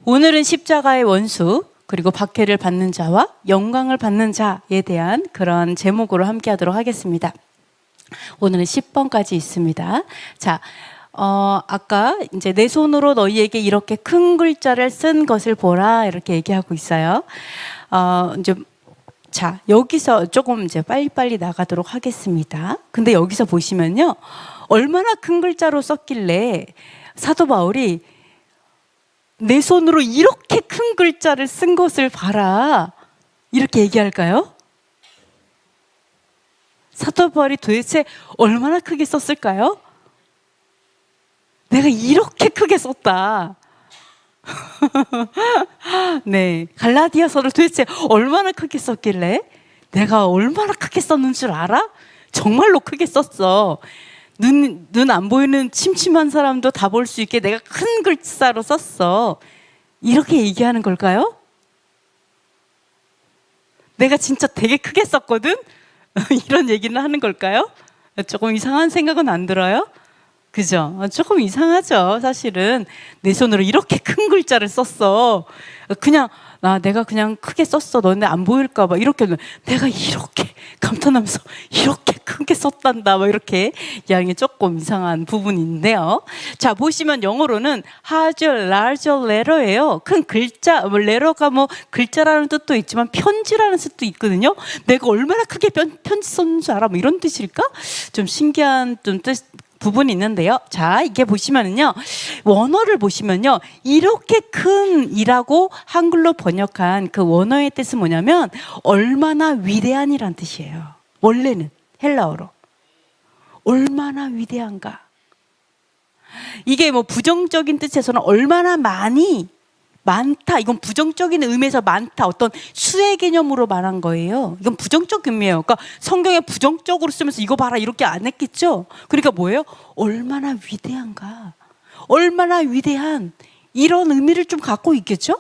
오늘은 십자가의 원수 그리고 박해를 받는 자와 영광을 받는 자에 대한 그런 제목으로 함께 하도록 하겠습니다. 오늘은 10번까지 있습니다. 자, 아까 이제 내 손으로 너희에게 이렇게 큰 글자를 쓴 것을 보라 이렇게 얘기하고 있어요. 이제 자, 여기서 조금 이제 빨리빨리 나가도록 하겠습니다. 근데 여기서 보시면요. 얼마나 큰 글자로 썼길래 사도 바울이 내 손으로 이렇게 큰 글자를 쓴 것을 봐라 이렇게 얘기할까요? 사도 바울이 도대체 얼마나 크게 썼을까요? 내가 이렇게 크게 썼다. 네, 갈라디아서를 도대체 얼마나 크게 썼길래 내가 얼마나 크게 썼는 줄 알아? 정말로 크게 썼어. 눈 안 보이는 침침한 사람도 다 볼 수 있게 내가 큰 글자로 썼어. 이렇게 얘기하는 걸까요? 내가 진짜 되게 크게 썼거든? 이런 얘기는 하는 걸까요? 조금 이상한 생각은 안 들어요? 그죠? 조금 이상하죠. 사실은 내 손으로 이렇게 큰 글자를 썼어. 그냥 내가 그냥 크게 썼어. 너네 안 보일까 봐. 이렇게 내가 이렇게 감탄하면서 이렇게 크게 썼단다. 뭐 이렇게 이야기 조금 이상한 부분인데요. 자, 보시면 영어로는 has a large letter예요. 큰 글자, letter가 뭐 글자라는 뜻도 있지만 편지라는 뜻도 있거든요. 내가 얼마나 크게 편지 썼는 줄 알아? 뭐 이런 뜻일까? 좀 신기한 좀 뜻. 부분이 있는데요. 자, 이게 보시면은요, 원어를 보시면요, 이렇게 큰 이라고 한글로 번역한 그 원어의 뜻은 뭐냐면, 얼마나 위대한이란 뜻이에요. 원래는 헬라어로. 얼마나 위대한가. 이게 뭐 부정적인 뜻에서는 얼마나 많다. 이건 부정적인 의미에서 많다. 어떤 수의 개념으로 말한 거예요. 이건 부정적 의미예요. 그러니까 성경에 부정적으로 쓰면서 이거 봐라 이렇게 안 했겠죠. 그러니까 뭐예요? 얼마나 위대한가. 얼마나 위대한 이런 의미를 좀 갖고 있겠죠.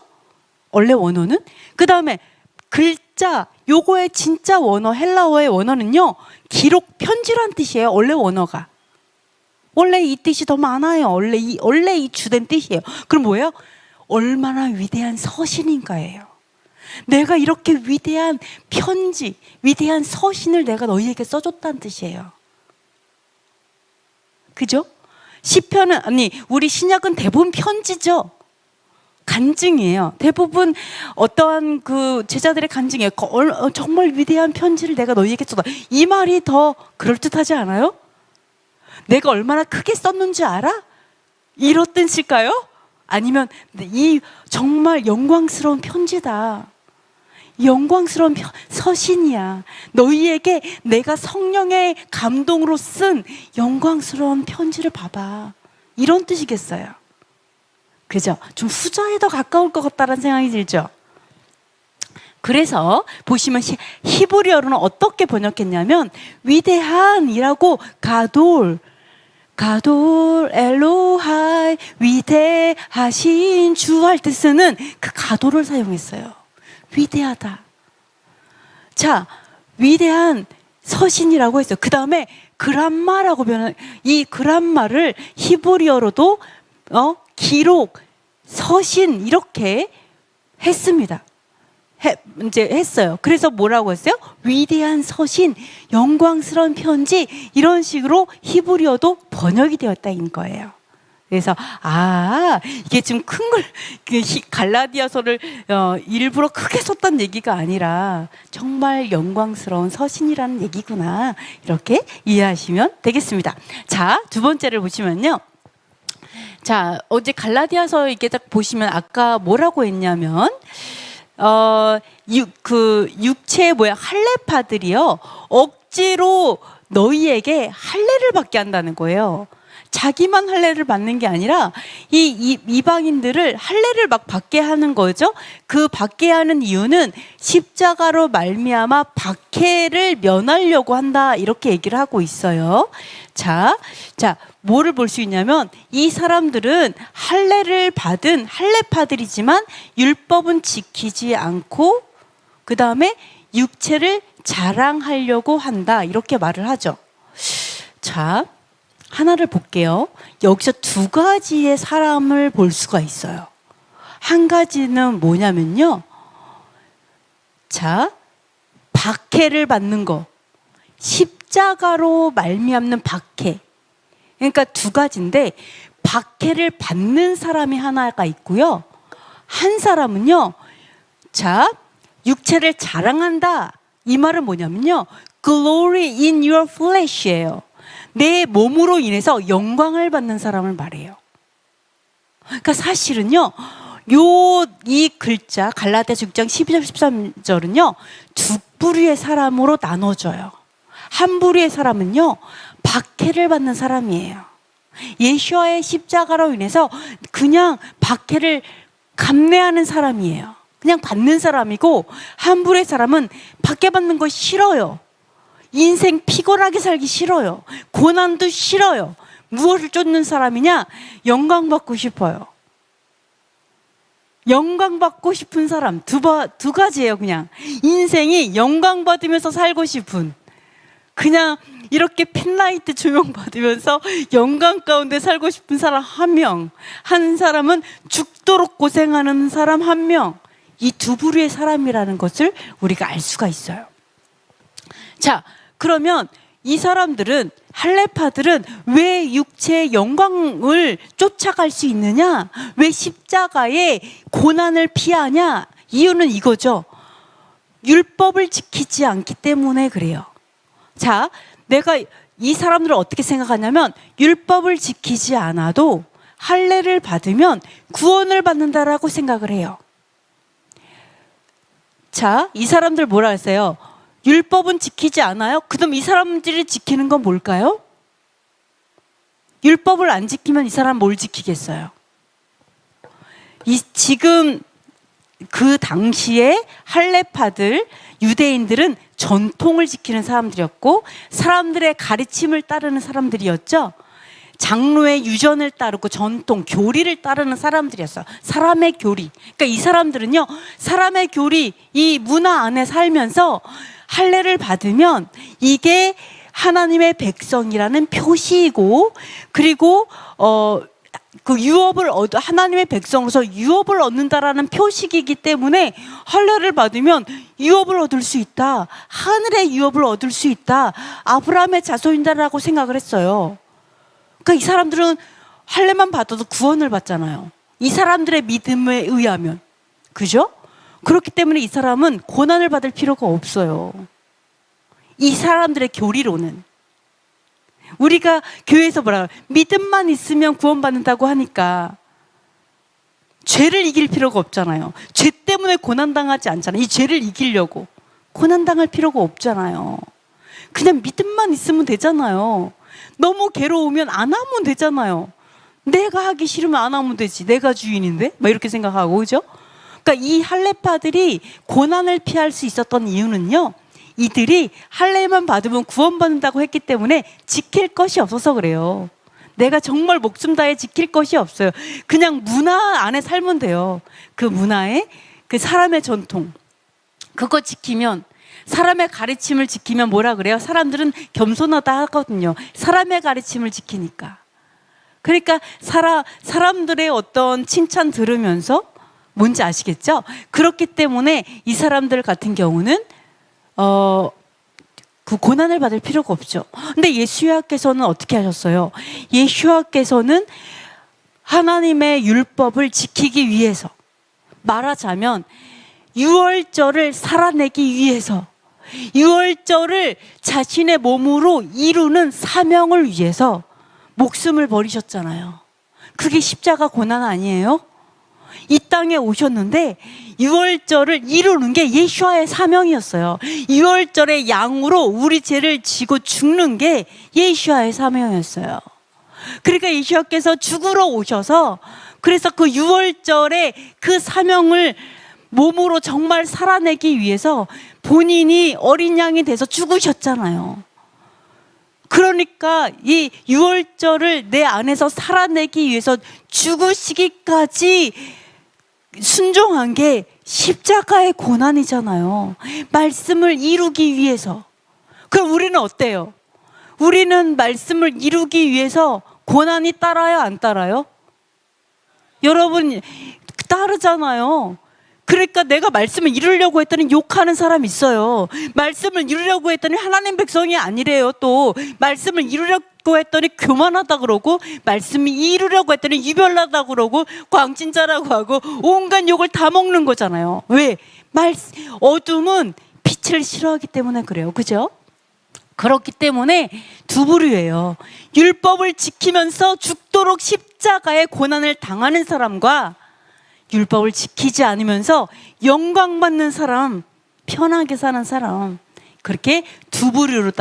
원래 원어는. 그 다음에 글자 요거의 진짜 원어 헬라어의 원어는요. 기록 편지란 뜻이에요. 원래 원어가. 원래 이 뜻이 더 많아요. 원래 이 주된 뜻이에요. 그럼 뭐예요? 얼마나 위대한 서신인가예요. 내가 이렇게 위대한 편지, 위대한 서신을 내가 너희에게 써줬다는 뜻이에요. 그죠? 시편은 우리 신약은 대부분 편지죠. 간증이에요. 대부분 어떠한 그 제자들의 간증이에요. 정말 위대한 편지를 내가 너희에게 썼다. 이 말이 더 그럴듯하지 않아요? 내가 얼마나 크게 썼는지 알아? 이런 뜻일까요? 아니면 이 정말 영광스러운 편지다. 영광스러운 서신이야. 너희에게 내가 성령의 감동으로 쓴 영광스러운 편지를 봐봐. 이런 뜻이겠어요. 그죠? 좀 후자에 더 가까울 것 같다는 생각이 들죠? 그래서 보시면 히브리어로는 어떻게 번역했냐면 위대한이라고 가돌 엘로하이 위대하신 주 할 때 쓰는 그 가돌을 사용했어요. 위대하다. 자, 위대한 서신이라고 했어요. 그 다음에 그람마라고 변한 이 그람마를 히브리어로도 기록, 서신 이렇게 했습니다. 이제 했어요. 그래서 뭐라고 했어요? 위대한 서신, 영광스러운 편지 이런 식으로 히브리어도 번역이 되었다는 거예요. 그래서 이게 지금 큰 걸 갈라디아서를 일부러 크게 썼다는 얘기가 아니라 정말 영광스러운 서신이라는 얘기구나 이렇게 이해하시면 되겠습니다. 자, 두 번째를 보시면요. 자, 어제 갈라디아서 이게 딱 보시면 아까 뭐라고 했냐면 육체의 할례파들이요 억지로 너희에게 할례를 받게 한다는 거예요. 자기만 할례를 받는 게 아니라 이방인들을 할례를 막 받게 하는 거죠. 그 받게 하는 이유는 십자가로 말미암아 박해를 면하려고 한다 이렇게 얘기를 하고 있어요. 자, 뭐를 볼 수 있냐면 이 사람들은 할례를 받은 할례파들이지만 율법은 지키지 않고 그 다음에 육체를 자랑하려고 한다 이렇게 말을 하죠. 자, 하나를 볼게요. 여기서 두 가지의 사람을 볼 수가 있어요. 한 가지는 뭐냐면요. 자, 박해를 받는 거. 십자가로 말미암는 박해. 그러니까 두 가지인데 박해를 받는 사람이 하나가 있고요. 한 사람은요. 자, 육체를 자랑한다. 이 말은 뭐냐면요. Glory in your flesh예요. 내 몸으로 인해서 영광을 받는 사람을 말해요. 그러니까 사실은요. 이 글자 갈라디아서 6장 12절 13절은요. 두 부류의 사람으로 나눠져요. 한 부류의 사람은요. 박해를 받는 사람이에요. 예수와의 십자가로 인해서 그냥 박해를 감내하는 사람이에요. 그냥 받는 사람이고, 한 부류의 사람은 박해받는 거 싫어요. 인생 피곤하게 살기 싫어요. 고난도 싫어요. 무엇을 쫓는 사람이냐? 영광 받고 싶어요. 영광 받고 싶은 사람 두 가지예요. 그냥 인생이 영광 받으면서 살고 싶은, 그냥 이렇게 펜라이트 조명 받으면서 영광 가운데 살고 싶은 사람 한 명, 한 사람은 죽도록 고생하는 사람 한 명. 이 두 부류의 사람이라는 것을 우리가 알 수가 있어요. 자, 그러면 이 사람들은, 할례파들은 왜 육체의 영광을 쫓아갈 수 있느냐? 왜 십자가의 고난을 피하냐? 이유는 이거죠. 율법을 지키지 않기 때문에 그래요. 자, 내가 이 사람들을 어떻게 생각하냐면, 율법을 지키지 않아도 할례를 받으면 구원을 받는다라고 생각을 해요. 자, 이 사람들 뭐라 했어요? 율법은 지키지 않아요? 그럼 이 사람들이 지키는 건 뭘까요? 율법을 안 지키면 이 사람 뭘 지키겠어요? 지금 그 당시에 할례파들, 유대인들은 전통을 지키는 사람들이었고, 사람들의 가르침을 따르는 사람들이었죠. 장로의 유전을 따르고 전통, 교리를 따르는 사람들이었어요. 사람의 교리. 그러니까 이 사람들은요, 사람의 교리, 이 문화 안에 살면서 할례를 받으면 이게 하나님의 백성이라는 표시이고, 그리고 그 유업을 하나님의 백성으로서 유업을 얻는다라는 표식이기 때문에 할례를 받으면 유업을 얻을 수 있다. 하늘의 유업을 얻을 수 있다. 아브라함의 자손이다라고 생각을 했어요. 그러니까 이 사람들은 할례만 받아도 구원을 받잖아요. 이 사람들의 믿음에 의하면. 그죠? 그렇기 때문에 이 사람은 고난을 받을 필요가 없어요. 이 사람들의 교리로는. 우리가 교회에서 뭐라 그래요? 믿음만 있으면 구원받는다고 하니까 죄를 이길 필요가 없잖아요. 죄 때문에 고난당하지 않잖아요. 이 죄를 이기려고 고난당할 필요가 없잖아요. 그냥 믿음만 있으면 되잖아요. 너무 괴로우면 안 하면 되잖아요. 내가 하기 싫으면 안 하면 되지. 내가 주인인데? 막 이렇게 생각하고, 그죠? 그러니까 이 할례파들이 고난을 피할 수 있었던 이유는요, 이들이 할례만 받으면 구원받는다고 했기 때문에 지킬 것이 없어서 그래요. 내가 정말 목숨 다해 지킬 것이 없어요. 그냥 문화 안에 살면 돼요. 그 문화에, 그 사람의 전통, 그거 지키면, 사람의 가르침을 지키면 뭐라 그래요? 사람들은 겸손하다 하거든요. 사람의 가르침을 지키니까. 그러니까 사람들의 어떤 칭찬 들으면서, 뭔지 아시겠죠? 그렇기 때문에 이 사람들 같은 경우는 그 고난을 받을 필요가 없죠. 근데 예수야께서는 어떻게 하셨어요? 예수야께서는 하나님의 율법을 지키기 위해서, 말하자면 유월절을 살아내기 위해서, 유월절을 자신의 몸으로 이루는 사명을 위해서 목숨을 버리셨잖아요. 그게 십자가 고난 아니에요? 이 땅에 오셨는데 유월절을 이루는 게 예수와의 사명이었어요. 유월절의 양으로 우리 죄를 지고 죽는 게 예수와의 사명이었어요. 그러니까 예수께서 죽으러 오셔서, 그래서 그 유월절의 그 사명을 몸으로 정말 살아내기 위해서 본인이 어린 양이 돼서 죽으셨잖아요. 그러니까 이 유월절을 내 안에서 살아내기 위해서 죽으시기까지 순종한 게 십자가의 고난이잖아요. 말씀을 이루기 위해서. 그럼 우리는 어때요? 우리는 말씀을 이루기 위해서 고난이 따라요, 안 따라요? 여러분, 따르잖아요. 그러니까 내가 말씀을 이루려고 했더니 욕하는 사람이 있어요. 말씀을 이루려고 했더니 하나님 백성이 아니래요. 또 말씀을 이루려고 했더니 교만하다 그러고, 말씀을 이루려고 했더니 유별나다 그러고, 광진자라고 하고, 온갖 욕을 다 먹는 거잖아요. 왜? 어둠은 빛을 싫어하기 때문에 그래요. 그죠? 그렇기 때문에 두 부류예요. 율법을 지키면서 죽도록 십자가의 고난을 당하는 사람과 율법을 지키지 않으면서 영광받는 사람, 편하게 사는 사람, 그렇게 두 부류라고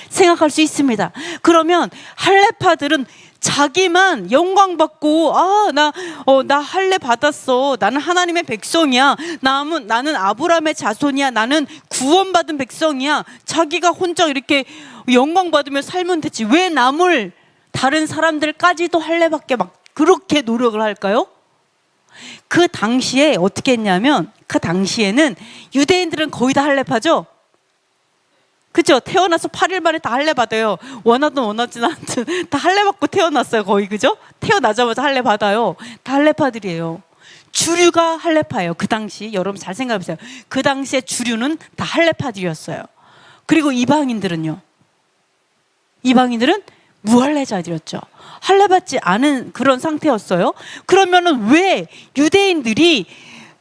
생각할 수 있습니다. 그러면 할례파들은 자기만 영광받고, 나 할례 받았어, 나는 하나님의 백성이야, 나는 아브라함의 자손이야, 나는 구원받은 백성이야, 자기가 혼자 이렇게 영광받으며 살면 되지, 왜 남을, 다른 사람들까지도 할례받게 막 그렇게 노력을 할까요? 그 당시에 어떻게 했냐면, 그 당시에는 유대인들은 거의 다 할례파죠? 그죠? 태어나서 8일 만에 다 할례 받아요. 원하든 원하지 않든 다 할례 받고 태어났어요. 거의. 그죠? 태어나자마자 할례 받아요. 다 할례파들이에요. 주류가 할례파예요. 그 당시. 여러분 잘 생각해보세요. 그 당시에 주류는 다 할례파들이었어요. 그리고 이방인들은요, 이방인들은 무할례자들이었죠. 할례받지 않은 그런 상태였어요. 그러면은 왜 유대인들이,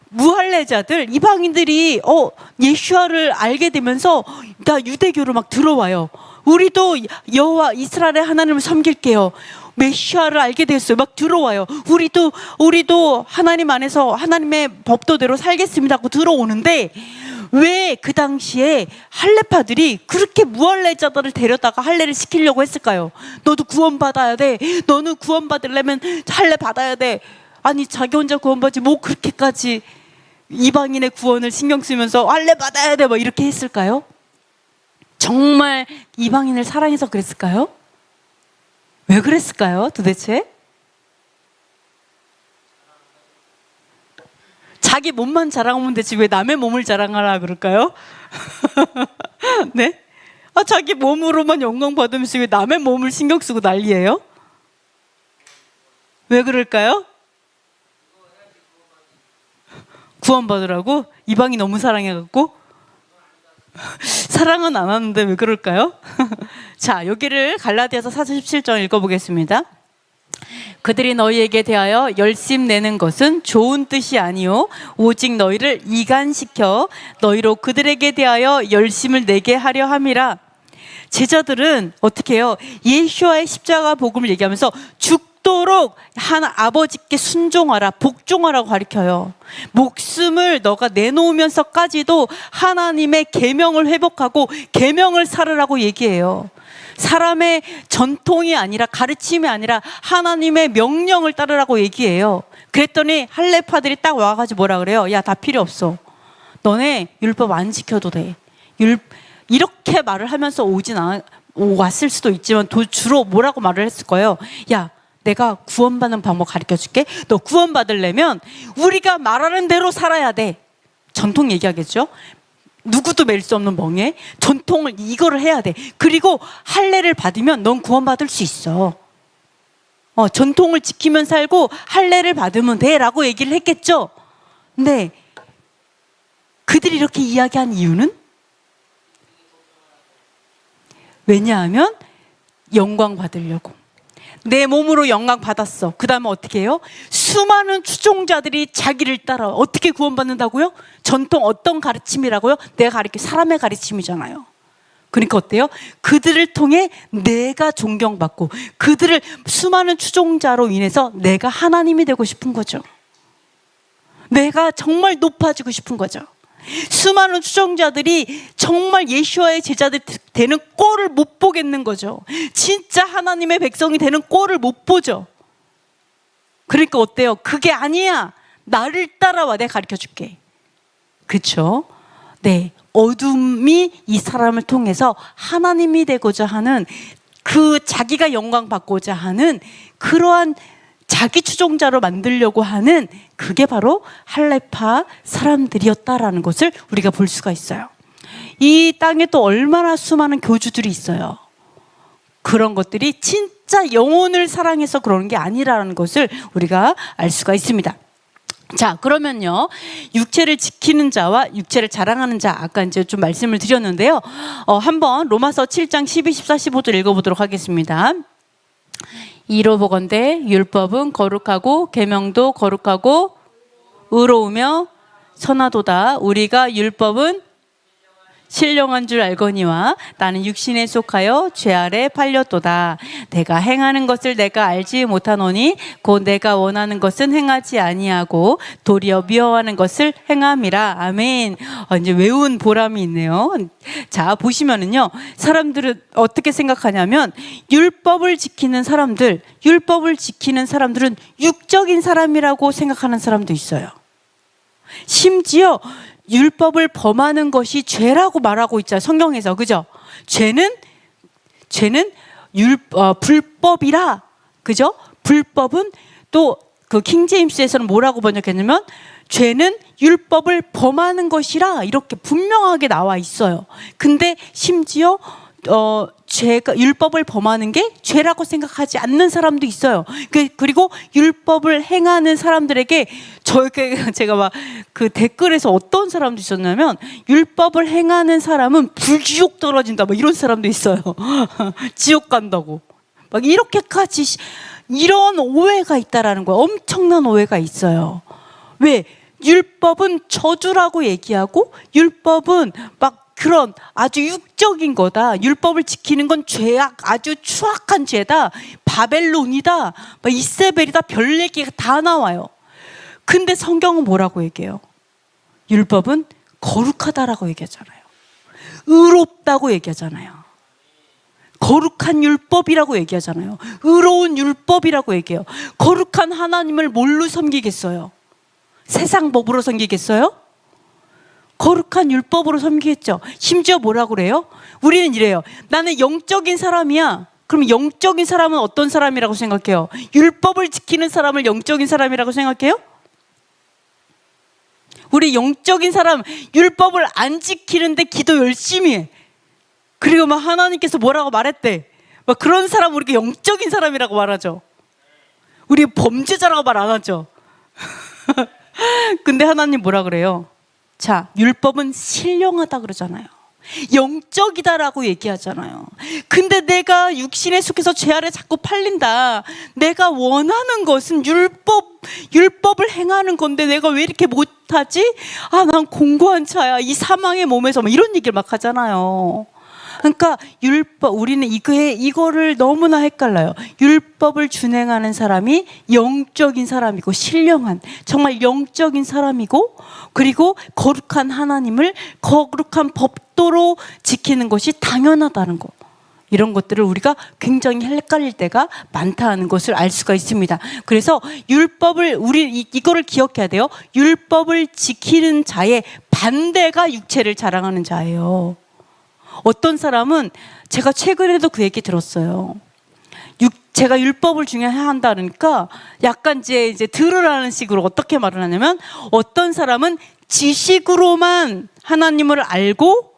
무할례자들, 이방인들이 예수와를 알게 되면서 다 유대교로 막 들어와요. 우리도 여호와 이스라엘의 하나님을 섬길게요. 메시아를 알게 됐어요. 막 들어와요. 우리도 하나님 안에서 하나님의 법도대로 살겠습니다 하고 들어오는데, 왜 그 당시에 할례파들이 그렇게 무할례자들을 데려다가 할례를 시키려고 했을까요? 너도 구원받아야 돼, 너는 구원받으려면 할례 받아야 돼. 아니, 자기 혼자 구원받지 뭐 그렇게까지 이방인의 구원을 신경 쓰면서 할례 받아야 돼 뭐 이렇게 했을까요? 정말 이방인을 사랑해서 그랬을까요? 왜 그랬을까요 도대체? 자기 몸만 자랑하면 되지 왜 남의 몸을 자랑하라 그럴까요? 네? 자기 몸으로만 영광 받으면서 왜 남의 몸을 신경 쓰고 난리예요? 왜 그럴까요? 구원받으라고? 이방이 너무 사랑해갖고? 사랑은 안 하는데 왜 그럴까요? 자, 여기를 갈라디아서 4장 17절 읽어보겠습니다. 그들이 너희에게 대하여 열심내는 것은 좋은 뜻이 아니요 오직 너희를 이간시켜 너희로 그들에게 대하여 열심을 내게 하려 함이라. 제자들은 어떻게 해요? 예수와의 십자가 복음을 얘기하면서 죽도록 아버지께 순종하라, 복종하라고 가르쳐요. 목숨을 너가 내놓으면서까지도 하나님의 계명을 회복하고 계명을 살으라고 얘기해요. 사람의 전통이 아니라, 가르침이 아니라 하나님의 명령을 따르라고 얘기해요. 그랬더니 할례파들이 딱 와가지고 뭐라 그래요? 야, 다 필요 없어. 너네 율법 안 지켜도 돼. 이렇게 말을 하면서 왔을 수도 있지만 주로 뭐라고 말을 했을 거예요? 야, 내가 구원받는 방법 가르쳐줄게. 너 구원받으려면 우리가 말하는 대로 살아야 돼. 전통 얘기하겠죠? 누구도 맬 수 없는 멍에 전통을 이거를 해야 돼. 그리고 할례를 받으면 넌 구원받을 수 있어. 전통을 지키면 살고 할례를 받으면 돼 라고 얘기를 했겠죠. 근데 그들이 이렇게 이야기한 이유는, 왜냐하면 영광 받으려고. 내 몸으로 영광 받았어. 그 다음에 어떻게 해요? 수많은 추종자들이 자기를 따라. 어떻게 구원받는다고요? 전통 어떤 가르침이라고요? 내가 가르친 사람의 가르침이잖아요. 그러니까 어때요? 그들을 통해 내가 존경받고, 그들을 수많은 추종자로 인해서 내가 하나님이 되고 싶은 거죠. 내가 정말 높아지고 싶은 거죠. 수많은 추종자들이 정말 예수와의 제자들 되는 꼴을 못 보겠는 거죠. 진짜 하나님의 백성이 되는 꼴을 못 보죠. 그러니까 어때요? 그게 아니야. 나를 따라와. 내가 가르쳐줄게. 그렇죠? 네, 어둠이 이 사람을 통해서 하나님이 되고자 하는, 그 자기가 영광 받고자 하는 그러한 자기 추종자로 만들려고 하는, 그게 바로 할례파 사람들이었다라는 것을 우리가 볼 수가 있어요. 이 땅에 또 얼마나 수많은 교주들이 있어요. 그런 것들이 진짜 진짜 영혼을 사랑해서 그러는 게 아니라는 것을 우리가 알 수가 있습니다. 자, 그러면요, 육체를 지키는 자와 육체를 자랑하는 자, 아까 이제 좀 말씀을 드렸는데요. 한번 로마서 7장 12, 14, 15절 읽어보도록 하겠습니다. 이로 보건대 율법은 거룩하고 계명도 거룩하고 의로우며 선하도다. 우리가 율법은 신령한 줄 알거니와 나는 육신에 속하여 죄 아래 팔렸도다. 내가 행하는 것을 내가 알지 못하노니 곧 내가 원하는 것은 행하지 아니하고 도리어 미워하는 것을 행함이라. 아멘. 이제 외운 보람이 있네요. 자, 보시면은요, 사람들은 어떻게 생각하냐면 율법을 지키는 사람들은 육적인 사람이라고 생각하는 사람도 있어요. 심지어 율법을 범하는 것이 죄라고 말하고 있잖아요, 성경에서. 그죠? 죄는 불법이라. 그죠? 불법은 또 그 킹제임스에서는 뭐라고 번역했냐면 죄는 율법을 범하는 것이라 이렇게 분명하게 나와 있어요. 근데 심지어 죄가 율법을 범하는 게 죄라고 생각하지 않는 사람도 있어요. 그리고 율법을 행하는 사람들에게 제가 막 그 댓글에서 어떤 사람도 있었냐면 율법을 행하는 사람은 불지옥 떨어진다 막 이런 사람도 있어요. 지옥 간다고 막 이렇게까지 이런 오해가 있다라는 거예요. 엄청난 오해가 있어요. 왜? 율법은 저주라고 얘기하고 율법은 막 그런 아주 육적인 거다. 율법을 지키는 건 죄악, 아주 추악한 죄다. 바벨론이다. 막 이세벨이다. 별 얘기가 다 나와요. 근데 성경은 뭐라고 얘기해요? 율법은 거룩하다라고 얘기하잖아요. 의롭다고 얘기하잖아요. 거룩한 율법이라고 얘기하잖아요. 의로운 율법이라고 얘기해요. 거룩한 하나님을 뭘로 섬기겠어요? 세상 법으로 섬기겠어요? 거룩한 율법으로 섬기겠죠. 심지어 뭐라고 그래요? 우리는 이래요. 나는 영적인 사람이야. 그럼 영적인 사람은 어떤 사람이라고 생각해요? 율법을 지키는 사람을 영적인 사람이라고 생각해요? 우리 영적인 사람 율법을 안 지키는데 기도 열심히 해. 그리고 막 하나님께서 뭐라고 말했대. 막 그런 사람 우리가 영적인 사람이라고 말하죠. 우리 범죄자라고 말 안 하죠. 근데 하나님 뭐라 그래요? 자, 율법은 신령하다 그러잖아요. 영적이다라고 얘기하잖아요. 근데 내가 육신에 속해서 죄 아래 자꾸 팔린다. 내가 원하는 것은 율법을 행하는 건데 내가 왜 이렇게 못하지? 아, 난 공고한 자야. 이 사망의 몸에서 막 이런 얘기를 막 하잖아요. 그러니까 우리는 이거를 너무나 헷갈려요. 율법을 준행하는 사람이 영적인 사람이고 신령한 정말 영적인 사람이고 그리고 거룩한 하나님을 거룩한 법도로 지키는 것이 당연하다는 거. 이런 것들을 우리가 굉장히 헷갈릴 때가 많다는 것을 알 수가 있습니다. 그래서 이거를 기억해야 돼요. 율법을 지키는 자의 반대가 육체를 자랑하는 자예요. 어떤 사람은 제가 최근에도 그 얘기 들었어요. 제가 율법을 중요해야 한다 그러니까 약간 이제 들으라는 식으로 어떻게 말을 하냐면 어떤 사람은 지식으로만 하나님을 알고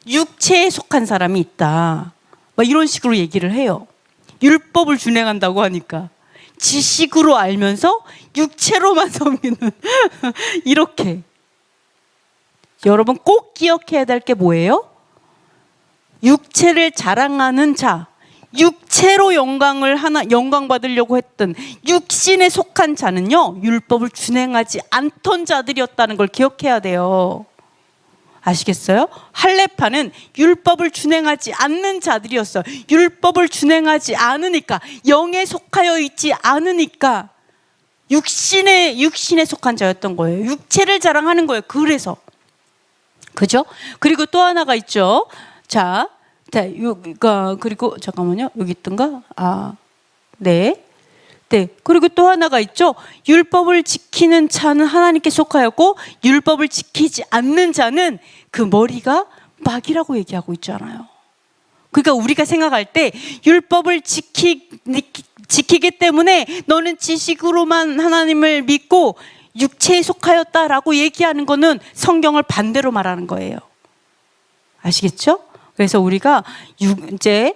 육체에 속한 사람이 있다. 막 이런 식으로 얘기를 해요. 율법을 준행한다고 하니까 지식으로 알면서 육체로만 섬기는 이렇게. 여러분 꼭 기억해야 될 게 뭐예요? 육체를 자랑하는 자, 육체로 영광 받으려고 했던 육신에 속한 자는요, 율법을 준행하지 않던 자들이었다는 걸 기억해야 돼요. 아시겠어요? 할례파는 율법을 준행하지 않는 자들이었어요. 율법을 준행하지 않으니까, 영에 속하여 있지 않으니까 육신에 속한 자였던 거예요. 육체를 자랑하는 거예요. 그래서. 그죠? 그리고 또 하나가 있죠. 자, 그리고 잠깐만요. 여기 있던가? 네. 그리고 또 하나가 있죠. 율법을 지키는 자는 하나님께 속하였고 율법을 지키지 않는 자는 그 머리가 막이라고 얘기하고 있잖아요. 그러니까 우리가 생각할 때 율법을 지키기 때문에 너는 지식으로만 하나님을 믿고 육체에 속하였다라고 얘기하는 거는 성경을 반대로 말하는 거예요. 아시겠죠? 그래서 우리가 이제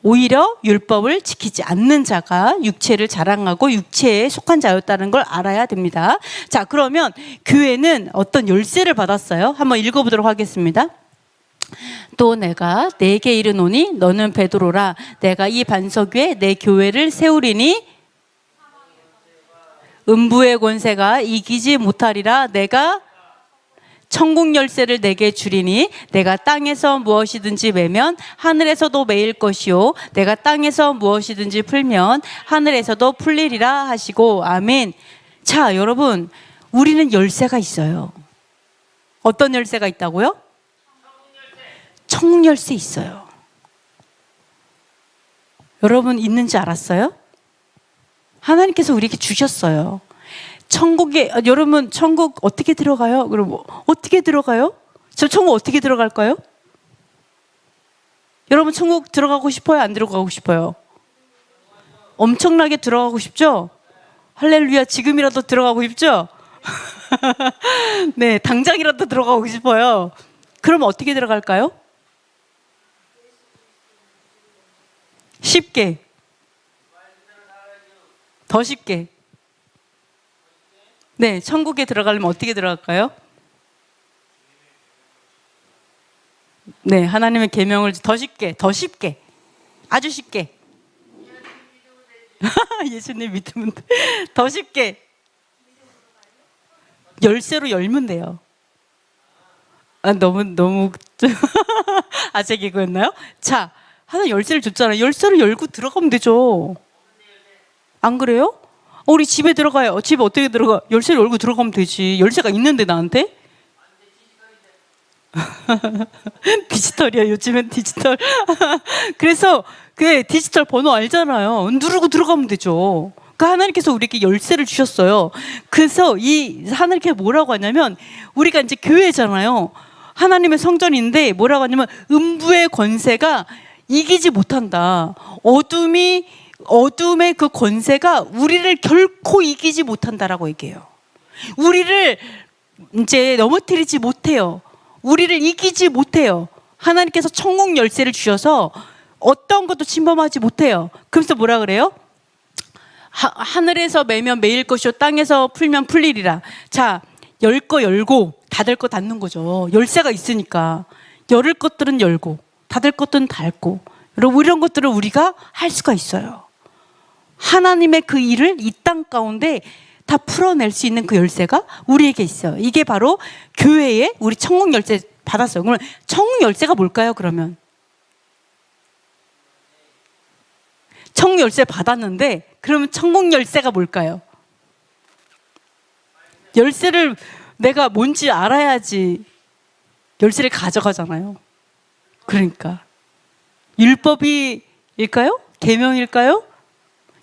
오히려 율법을 지키지 않는 자가 육체를 자랑하고 육체에 속한 자였다는 걸 알아야 됩니다. 자, 그러면 교회는 어떤 열쇠를 받았어요? 한번 읽어보도록 하겠습니다. 또 내가 네게 이르노니 너는 베드로라. 내가 이 반석 위에 내 교회를 세우리니 음부의 권세가 이기지 못하리라. 내가 천국 열쇠를 내게 주리니 내가 땅에서 무엇이든지 매면 하늘에서도 매일 것이요 내가 땅에서 무엇이든지 풀면 하늘에서도 풀리리라 하시고. 아멘. 자, 여러분, 우리는 열쇠가 있어요. 어떤 열쇠가 있다고요? 천국 열쇠 있어요. 여러분 있는지 알았어요? 하나님께서 우리에게 주셨어요. 천국에, 여러분 천국 어떻게 들어가요? 그럼 어떻게 들어가요? 저 천국 어떻게 들어갈까요? 여러분 천국 들어가고 싶어요? 안 들어가고 싶어요? 엄청나게 들어가고 싶죠? 할렐루야. 지금이라도 들어가고 싶죠? 네, 당장이라도 들어가고 싶어요. 그럼 어떻게 들어갈까요? 쉽게. 더 쉽게. 네, 천국에 들어가려면 어떻게 들어갈까요? 네, 하나님의 계명을 더 쉽게, 아주 쉽게. 예수님 믿으면 돼. 더 쉽게. 열쇠로 열면 돼요. 아, 너무 아재 개그였나요? 자, 하나 열쇠를 줬잖아요. 열쇠를 열고 들어가면 되죠. 안 그래요? 우리 집에 들어가요. 집에 어떻게 들어가? 열쇠를 열고 들어가면 되지. 열쇠가 있는데 나한테? 디지털이야. 요즘엔 디지털. 그래서 그 디지털 번호 알잖아요. 누르고 들어가면 되죠. 그 하나님께서 우리에게 열쇠를 주셨어요. 그래서 이 하나님께서 뭐라고 하냐면, 우리가 이제 교회잖아요. 하나님의 성전인데 뭐라고 하냐면 음부의 권세가 이기지 못한다. 어둠의 그 권세가 우리를 결코 이기지 못한다라고 얘기해요. 우리를 이제 넘어뜨리지 못해요. 우리를 이기지 못해요. 하나님께서 천국 열쇠를 주셔서 어떤 것도 침범하지 못해요. 그래서 뭐라 그래요? 하늘에서 매면 매일 것이요 땅에서 풀면 풀리리라. 자, 열 거 열고 닫을 거 닫는 거죠. 열쇠가 있으니까. 열을 것들은 열고 닫을 것들은 닫고. 여러분, 이런 것들을 우리가 할 수가 있어요. 하나님의 그 일을 이 땅 가운데 다 풀어낼 수 있는 그 열쇠가 우리에게 있어요. 이게 바로 교회에 우리 천국 열쇠 받았어요. 그러면 천국 열쇠가 뭘까요? 그러면 천국 열쇠 받았는데, 그러면 천국 열쇠가 뭘까요? 열쇠를 내가 뭔지 알아야지 열쇠를 가져가잖아요. 그러니까 율법일까요? 계명일까요?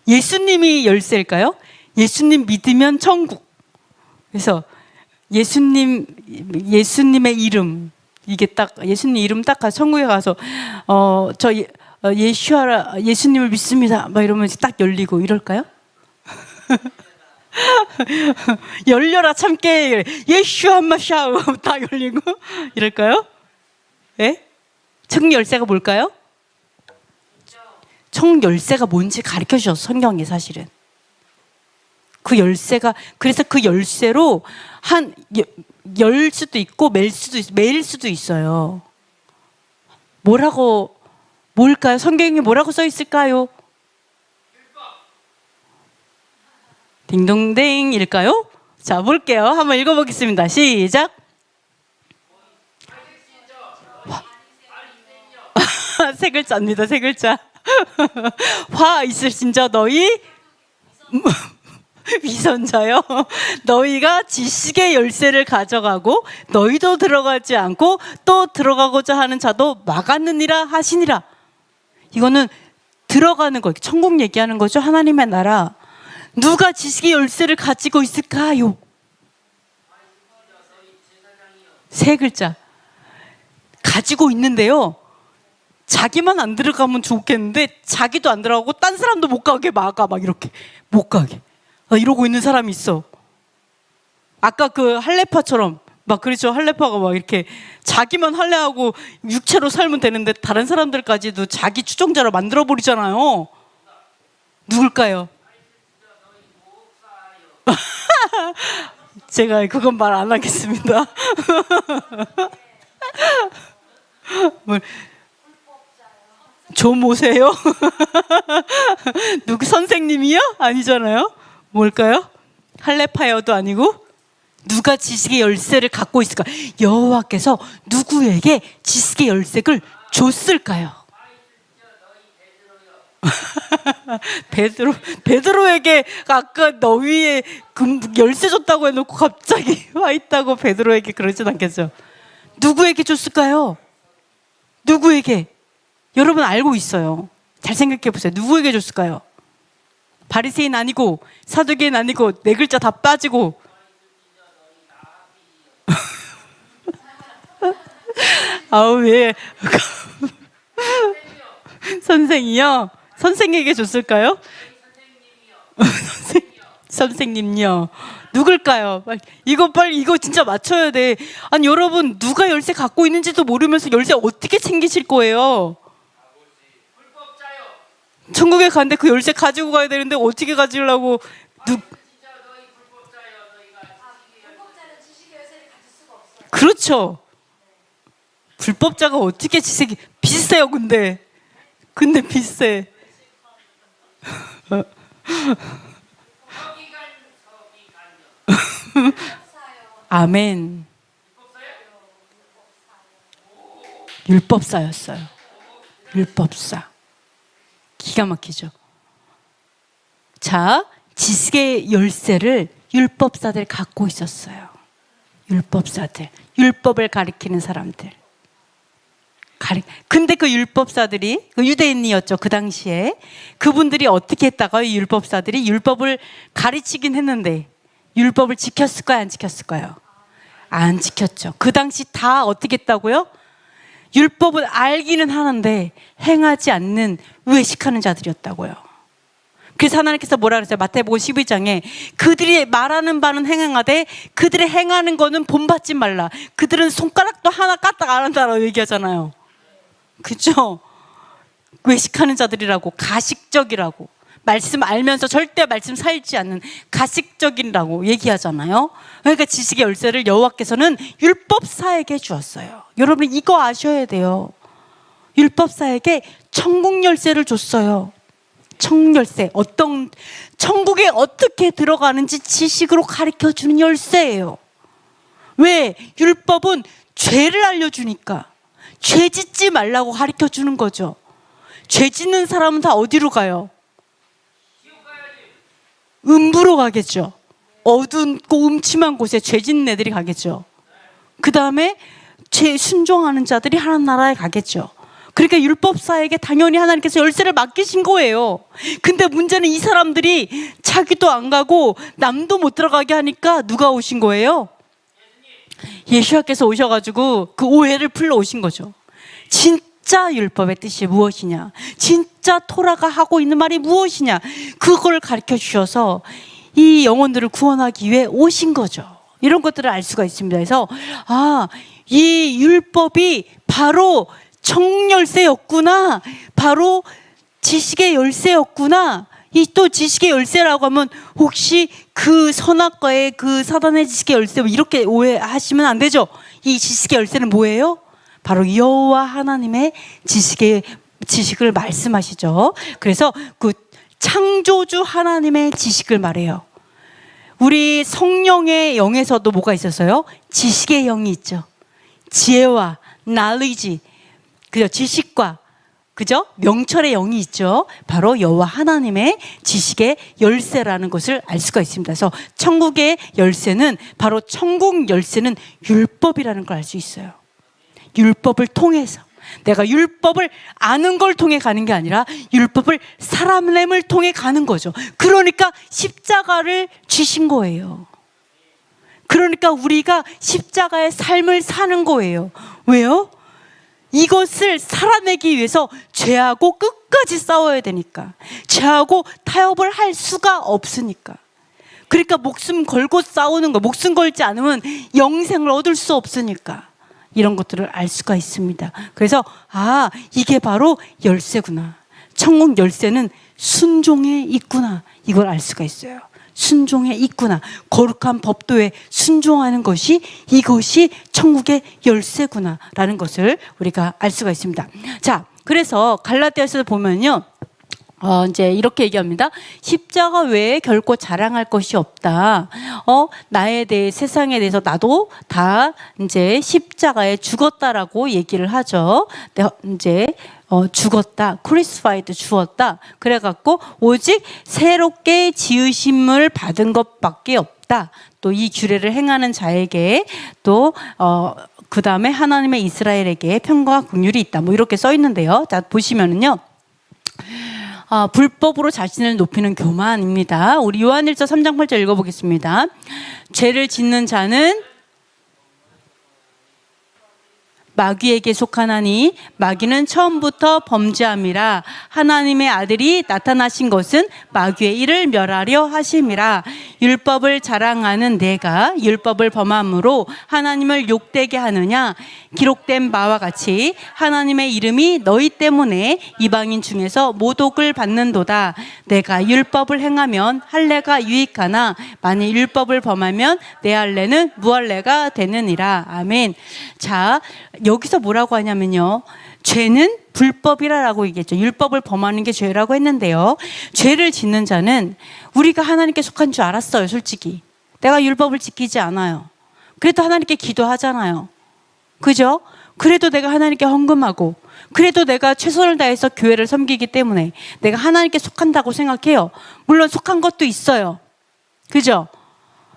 예수님이 열쇠일까요? 예수님 믿으면 천국. 그래서 예수님의 이름, 이게 딱 예수님 이름 딱 가서 천국에 가서 예수님을 믿습니다. 막 이러면 딱 열리고 이럴까요? 열려라 참깨 예슈아 마샤우 딱 열리고 이럴까요? 예? 천국 열쇠가 뭘까요? 천국 열쇠가 뭔지 가르쳐 주셨어, 성경에. 사실은 그 열쇠가, 그래서 그 열쇠로 열 수도 있고 매일 수도 있어요. 뭘까요? 성경에 뭐라고 써 있을까요? 딩동댕일까요? 자, 볼게요. 한번 읽어보겠습니다. 시작. 세 글자입니다. 세 글자. 화 있을진저 너희 위선자요. 너희가 지식의 열쇠를 가져가고 너희도 들어가지 않고 또 들어가고자 하는 자도 막았느니라 하시니라. 이거는 들어가는 거, 천국 얘기하는 거죠. 하나님의 나라. 누가 지식의 열쇠를 가지고 있을까요? 세 글자. 가지고 있는데요, 자기만 안 들어가면 좋겠는데 자기도 안 들어가고 딴 사람도 못 가게 막아. 막 이렇게 못 가게 이러고 있는 사람이 있어. 아까 그 할레파처럼 막 그렇죠. 할례파가 막 이렇게 자기만 할례하고 육체로 살면 되는데 다른 사람들까지도 자기 추종자로 만들어 버리잖아요. 누굴까요? 제가 그건 말 안 하겠습니다. 뭘 조모세요? 누구 선생님이요? 아니잖아요. 뭘까요? 할례파여도 아니고 누가 지식의 열쇠를 갖고 있을까? 여호와께서 누구에게 지식의 열쇠를 줬을까요? 베드로에게 아까 너 위에 열쇠 줬다고 해놓고 갑자기 와 있다고 베드로에게 그러진 않겠죠. 누구에게 줬을까요? 누구에게? 여러분 알고 있어요. 잘 생각해 보세요. 누구에게 줬을까요? 바리새인 아니고 사두개인 아니고 네 글자 다 빠지고 아우 왜 선생이요? 선생에게 줬을까요? 선생님요. 누굴까요? 빨리 이거 진짜 맞춰야 돼. 아니 여러분 누가 열쇠 갖고 있는지도 모르면서 열쇠 어떻게 챙기실 거예요? 천국에 갔는데 그 열쇠 가지고 가야 되는데 어떻게 가지려고? 그렇죠. 불법자가 어떻게 지식이 비슷해요. 근데 비슷해. 아멘. 율법사였어요. 율법사. 기가 막히죠. 자, 지식의 열쇠를 율법사들이 갖고 있었어요. 율법사들, 율법을 가리키는 사람들. 근데 그 율법사들이 그 유대인이었죠. 그 당시에 그분들이 어떻게 했다가 이 율법사들이 율법을 가르치긴 했는데 율법을 지켰을까요? 안 지켰을까요? 안 지켰죠. 그 당시 다 어떻게 했다고요? 율법을 알기는 하는데 행하지 않는 외식하는 자들이었다고요. 그래서 하나님께서 뭐라 그랬어요? 마태복음 12장에 그들이 말하는 바는 행하되 그들의 행하는 거는 본받지 말라. 그들은 손가락도 하나 까딱 안 한다라고 얘기하잖아요. 그죠? 외식하는 자들이라고, 가식적이라고, 말씀 알면서 절대 말씀 살지 않는 가식적이라고 얘기하잖아요. 그러니까 지식의 열쇠를 여호와께서는 율법사에게 주었어요. 여러분 이거 아셔야 돼요. 율법사에게 천국 열쇠를 줬어요. 천국 열쇠, 천국에 어떻게 들어가는지 지식으로 가르쳐주는 열쇠예요. 왜? 율법은 죄를 알려주니까. 죄 짓지 말라고 가르쳐주는 거죠. 죄 짓는 사람은 다 어디로 가요? 음부로 가겠죠. 어둡고 음침한 곳에 죄 짓는 애들이 가겠죠. 그 다음에 죄 순종하는 자들이 하나님 나라에 가겠죠. 그러니까 율법사에게 당연히 하나님께서 열쇠를 맡기신 거예요. 근데 문제는 이 사람들이 자기도 안 가고 남도 못 들어가게 하니까 누가 오신 거예요? 예수님께서 오셔가지고 그 오해를 풀러 오신 거죠. 진짜 율법의 뜻이 무엇이냐, 진짜 토라가 하고 있는 말이 무엇이냐, 그걸 가르쳐 주셔서 이 영혼들을 구원하기 위해 오신 거죠. 이런 것들을 알 수가 있습니다. 그래서 이 율법이 바로 청열쇠였구나, 바로 지식의 열쇠였구나. 이 또 지식의 열쇠라고 하면 혹시 그 선악과의 그 사단의 지식의 열쇠 이렇게 오해하시면 안 되죠. 이 지식의 열쇠는 뭐예요? 바로 여호와 하나님의 지식을 말씀하시죠. 그래서 그 창조주 하나님의 지식을 말해요. 우리 성령의 영에서도 뭐가 있었어요? 지식의 영이 있죠. 지혜와 knowledge, 그죠? 지식과, 그죠? 명철의 영이 있죠. 바로 여호와 하나님의 지식의 열쇠라는 것을 알 수가 있습니다. 그래서 천국의 열쇠는, 바로 천국 열쇠는 율법이라는 걸 알 수 있어요. 율법을 통해서, 내가 율법을 아는 걸 통해 가는 게 아니라 율법을 사람됨을 통해 가는 거죠. 그러니까 십자가를 지신 거예요. 그러니까 우리가 십자가의 삶을 사는 거예요. 왜요? 이것을 살아내기 위해서 죄하고 끝까지 싸워야 되니까, 죄하고 타협을 할 수가 없으니까. 그러니까 목숨 걸고 싸우는 거. 목숨 걸지 않으면 영생을 얻을 수 없으니까. 이런 것들을 알 수가 있습니다. 그래서 이게 바로 열쇠구나. 천국 열쇠는 순종에 있구나. 이걸 알 수가 있어요. 순종에 있구나. 거룩한 법도에 순종하는 것이 이것이 천국의 열쇠구나 라는 것을 우리가 알 수가 있습니다. 자, 그래서 갈라디아서도 보면요, 이제 이렇게 얘기합니다. 십자가 외에 결코 자랑할 것이 없다. 나에 대해, 세상에 대해서 나도 다 이제 십자가에 죽었다라고 얘기를 하죠. 이제 죽었다, crucified, 죽었다. 그래갖고 오직 새롭게 지으심을 받은 것밖에 없다. 또 이 규례를 행하는 자에게 또 그 다음에 하나님의 이스라엘에게 평강과 긍휼이 있다. 뭐 이렇게 써 있는데요. 자, 보시면은요. 불법으로 자신을 높이는 교만입니다. 우리 요한일서 3장 8절 읽어보겠습니다. 죄를 짓는 자는 마귀에게 속하나니 마귀는 처음부터 범죄함이라. 하나님의 아들이 나타나신 것은 마귀의 일을 멸하려 하심이라. 율법을 자랑하는 내가 율법을 범함으로 하나님을 욕되게 하느냐? 기록된 바와 같이 하나님의 이름이 너희 때문에 이방인 중에서 모독을 받는도다. 내가 율법을 행하면 할례가 유익하나 만일 율법을 범하면 내 할례는 무할례가 되느니라. 아멘. 자, 여기서 뭐라고 하냐면요, 죄는 불법이라고 얘기했죠. 율법을 범하는 게 죄라고 했는데요, 죄를 짓는 자는 우리가 하나님께 속한 줄 알았어요. 솔직히 내가 율법을 지키지 않아요. 그래도 하나님께 기도하잖아요. 그죠? 그래도 내가 하나님께 헌금하고, 그래도 내가 최선을 다해서 교회를 섬기기 때문에 내가 하나님께 속한다고 생각해요. 물론 속한 것도 있어요. 그죠?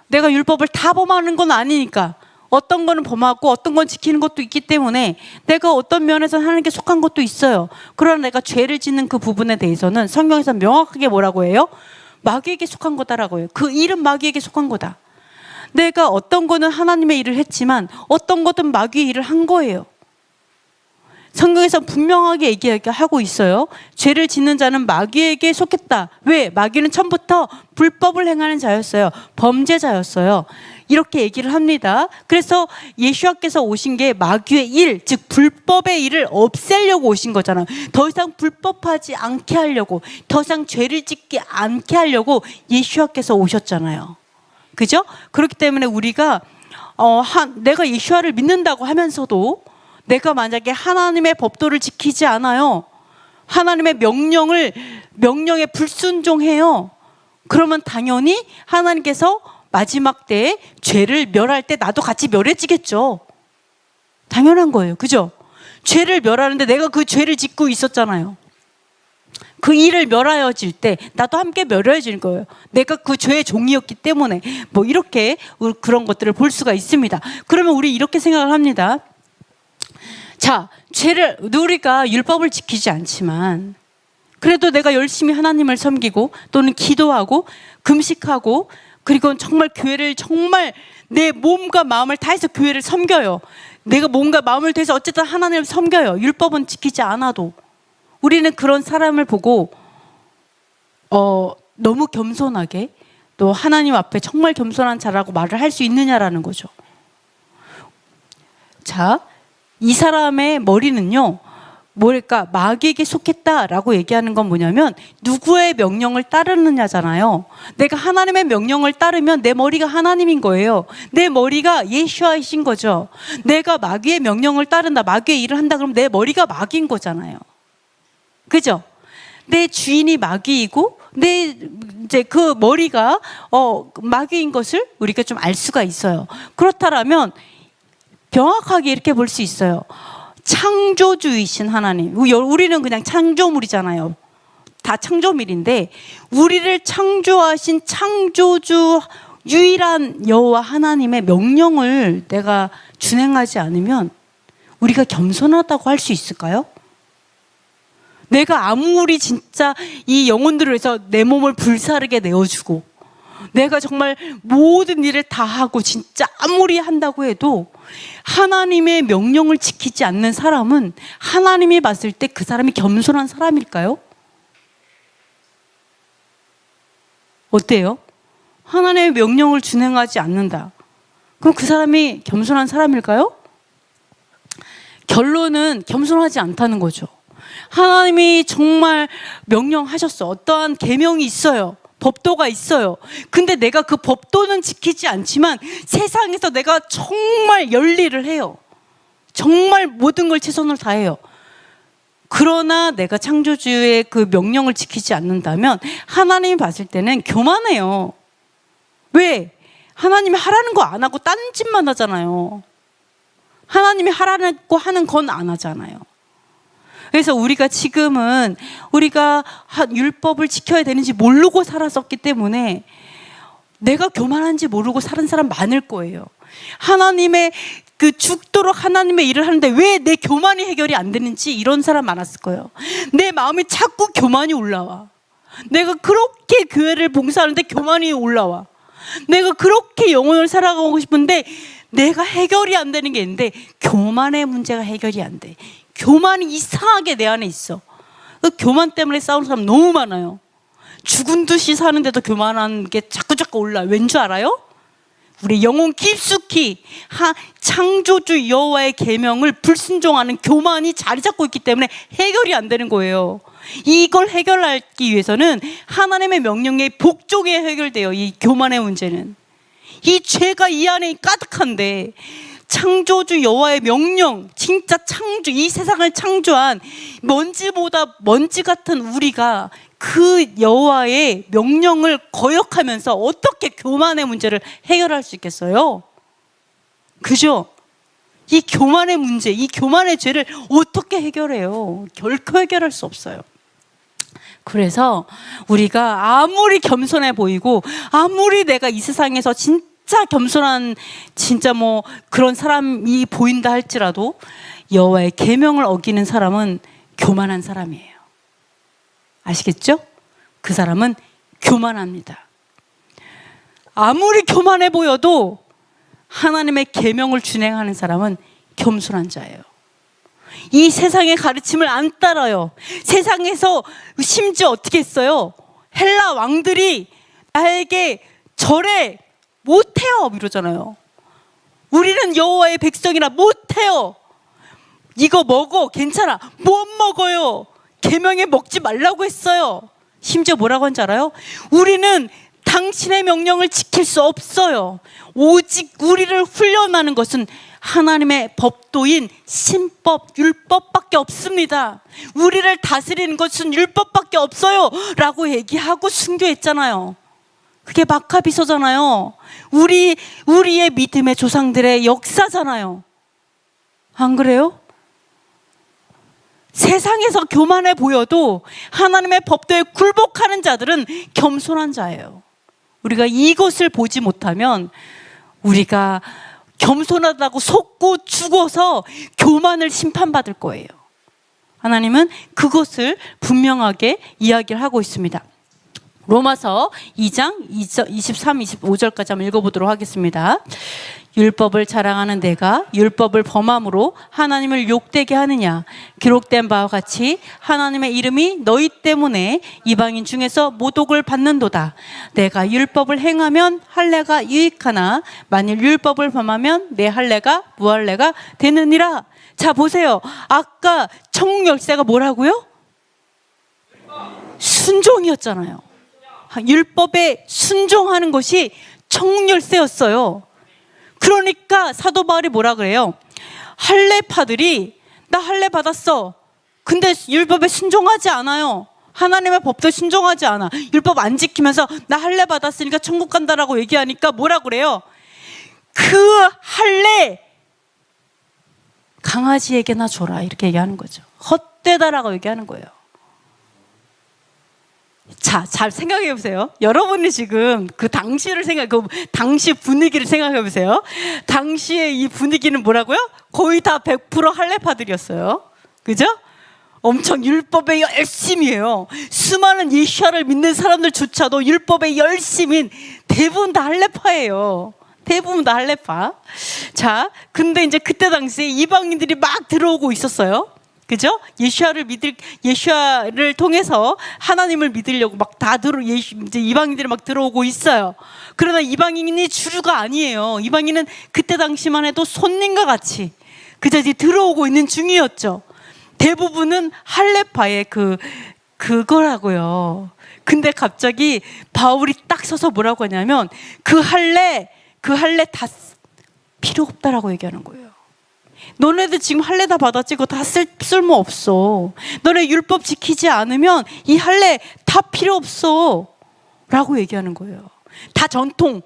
내가 율법을 다 범하는 건 아니니까 어떤 거는 범하고 어떤 건 지키는 것도 있기 때문에 내가 어떤 면에서 하나님께 속한 것도 있어요. 그러나 내가 죄를 짓는 그 부분에 대해서는 성경에서 명확하게 뭐라고 해요? 마귀에게 속한 거다라고 해요. 그 일은 마귀에게 속한 거다. 내가 어떤 거는 하나님의 일을 했지만 어떤 것은 마귀의 일을 한 거예요. 성경에서 분명하게 얘기하고 있어요. 죄를 짓는 자는 마귀에게 속했다. 왜? 마귀는 처음부터 불법을 행하는 자였어요. 범죄자였어요. 이렇게 얘기를 합니다. 그래서 예수와께서 오신 게 마귀의 일, 즉 불법의 일을 없애려고 오신 거잖아요. 더 이상 불법하지 않게 하려고, 더 이상 죄를 짓지 않게 하려고 예수와께서 오셨잖아요. 그죠? 그렇기 때문에 우리가 내가 예수와를 믿는다고 하면서도 내가 만약에 하나님의 법도를 지키지 않아요, 하나님의 명령에 불순종해요, 그러면 당연히 하나님께서 마지막 때에 죄를 멸할 때 나도 같이 멸해지겠죠. 당연한 거예요. 그죠? 죄를 멸하는데 내가 그 죄를 짓고 있었잖아요. 그 일을 멸하여질 때 나도 함께 멸하여질 거예요. 내가 그 죄의 종이었기 때문에. 뭐 이렇게 그런 것들을 볼 수가 있습니다. 그러면 우리 이렇게 생각을 합니다. 자, 우리가 율법을 지키지 않지만 그래도 내가 열심히 하나님을 섬기고 또는 기도하고 금식하고, 그리고 정말 교회를 정말 내 몸과 마음을 다해서 교회를 섬겨요. 내가 몸과 마음을 다해서 어쨌든 하나님을 섬겨요. 율법은 지키지 않아도. 우리는 그런 사람을 보고 너무 겸손하게 또 하나님 앞에 정말 겸손한 자라고 말을 할 수 있느냐라는 거죠. 자, 이 사람의 머리는요, 뭐랄까, 마귀에게 속했다라고 얘기하는 건 뭐냐면 누구의 명령을 따르느냐잖아요. 내가 하나님의 명령을 따르면 내 머리가 하나님인 거예요. 내 머리가 예수와이신 거죠. 내가 마귀의 명령을 따른다, 마귀의 일을 한다 그러면 내 머리가 마귀인 거잖아요. 그죠? 내 주인이 마귀이고 이제 그 머리가 마귀인 것을 우리가 좀 알 수가 있어요. 그렇다면 명확하게 이렇게 볼 수 있어요. 창조주이신 하나님, 우리는 그냥 창조물이잖아요. 다 창조물인데 우리를 창조하신 창조주 유일한 여호와 하나님의 명령을 내가 준행하지 않으면 우리가 겸손하다고 할 수 있을까요? 내가 아무리 진짜 이 영혼들을 위해서 내 몸을 불사르게 내어주고 내가 정말 모든 일을 다 하고 진짜 아무리 한다고 해도 하나님의 명령을 지키지 않는 사람은 하나님이 봤을 때 그 사람이 겸손한 사람일까요? 어때요? 하나님의 명령을 준행하지 않는다. 그럼 그 사람이 겸손한 사람일까요? 결론은 겸손하지 않다는 거죠. 하나님이 정말 명령하셨어. 어떠한 계명이 있어요. 법도가 있어요. 근데 내가 그 법도는 지키지 않지만 세상에서 내가 정말 열일을 해요. 정말 모든 걸 최선을 다해요. 그러나 내가 창조주의 그 명령을 지키지 않는다면 하나님이 봤을 때는 교만해요. 왜? 하나님이 하라는 거 안 하고 딴 짓만 하잖아요. 하나님이 하라고 하는 건 안 하잖아요. 그래서 우리가 지금은 우리가 율법을 지켜야 되는지 모르고 살았었기 때문에 내가 교만한지 모르고 사는 사람 많을 거예요. 하나님의 그 죽도록 하나님의 일을 하는데 왜 내 교만이 해결이 안 되는지 이런 사람 많았을 거예요. 내 마음이 자꾸 교만이 올라와. 내가 그렇게 교회를 봉사하는데 교만이 올라와. 내가 그렇게 영혼을 살아가고 싶은데 내가 해결이 안 되는 게 있는데 교만의 문제가 해결이 안 돼. 교만이 이상하게 내 안에 있어. 그 교만 때문에 싸우는 사람 너무 많아요. 죽은 듯이 사는데도 교만한 게 자꾸 올라. 왠 줄 알아요? 우리 영혼 깊숙이 창조주 여호와의 계명을 불순종하는 교만이 자리 잡고 있기 때문에 해결이 안 되는 거예요. 이걸 해결하기 위해서는 하나님의 명령에 복종에 해결돼요. 이 교만의 문제는. 이 죄가 이 안에 가득한데 창조주 여호와의 명령, 진짜 창조, 이 세상을 창조한 먼지보다 먼지 같은 우리가 그 여호와의 명령을 거역하면서 어떻게 교만의 문제를 해결할 수 있겠어요? 그죠? 이 교만의 문제, 이 교만의 죄를 어떻게 해결해요? 결코 해결할 수 없어요. 그래서 우리가 아무리 겸손해 보이고 아무리 내가 이 세상에서 진짜 겸손한 진짜 뭐 그런 사람이 보인다 할지라도 여호와의 계명을 어기는 사람은 교만한 사람이에요. 아시겠죠? 그 사람은 교만합니다. 아무리 교만해 보여도 하나님의 계명을 준행하는 사람은 겸손한 자예요. 이 세상의 가르침을 안 따라요. 세상에서 심지어 어떻게 했어요? 헬라 왕들이 나에게 절에 못해요 이러잖아요. 우리는 여호와의 백성이라 못해요. 이거 먹어 괜찮아. 못 먹어요. 계명에 먹지 말라고 했어요. 심지어 뭐라고 한지 알아요? 우리는 당신의 명령을 지킬 수 없어요. 오직 우리를 훈련하는 것은 하나님의 법도인 신법, 율법밖에 없습니다. 우리를 다스리는 것은 율법밖에 없어요 라고 얘기하고 순교했잖아요. 그게 마카비서잖아요. 우리의 믿음의 조상들의 역사잖아요. 안 그래요? 세상에서 교만해 보여도 하나님의 법도에 굴복하는 자들은 겸손한 자예요. 우리가 이것을 보지 못하면 우리가 겸손하다고 속고 죽어서 교만을 심판받을 거예요. 하나님은 그것을 분명하게 이야기를 하고 있습니다. 로마서 2장 23, 25절까지 한번 읽어보도록 하겠습니다. 율법을 자랑하는 내가 율법을 범함으로 하나님을 욕되게 하느냐? 기록된 바와 같이 하나님의 이름이 너희 때문에 이방인 중에서 모독을 받는도다. 내가 율법을 행하면 할례가 유익하나 만일 율법을 범하면 내 할례가 무할례가 되느니라. 자 보세요. 아까 천국 열쇠가 뭐라고요? 순종이었잖아요. 율법에 순종하는 것이 천국 열쇠였어요. 그러니까 사도 바울이 뭐라 그래요? 할례파들이 나 할례 받았어. 근데 율법에 순종하지 않아요. 하나님의 법도 순종하지 않아. 율법 안 지키면서 나 할례 받았으니까 천국 간다라고 얘기하니까 뭐라 그래요? 그 할례 강아지에게나 줘라 이렇게 얘기하는 거죠. 헛되다라고 얘기하는 거예요. 자, 잘 생각해 보세요. 여러분이 지금 그 당시를 그 당시 분위기를 생각해 보세요. 당시의 이 분위기는 뭐라고요? 거의 다 100% 할례파들이었어요. 그죠? 엄청 율법에 열심히 해요. 수많은 예수를 믿는 사람들조차도 율법에 열심인 대부분 다 할례파예요. 대부분 다 할례파. 자, 근데 이제 그때 당시에 이방인들이 막 들어오고 있었어요. 그죠? 예수야를 통해서 하나님을 믿으려고 막 다 이제 이방인들이 막 들어오고 있어요. 그러나 이방인이 주류가 아니에요. 이방인은 그때 당시만 해도 손님과 같이 그저 이제 들어오고 있는 중이었죠. 대부분은 할례파의 그거라고요. 근데 갑자기 바울이 딱 서서 뭐라고 하냐면 그 할례 다 필요 없다라고 얘기하는 거예요. 너네들 지금 할례 다 받았지? 그거 다 쓸모 없어. 너네 율법 지키지 않으면 이 할례 다 필요 없어 라고 얘기하는 거예요. 다 전통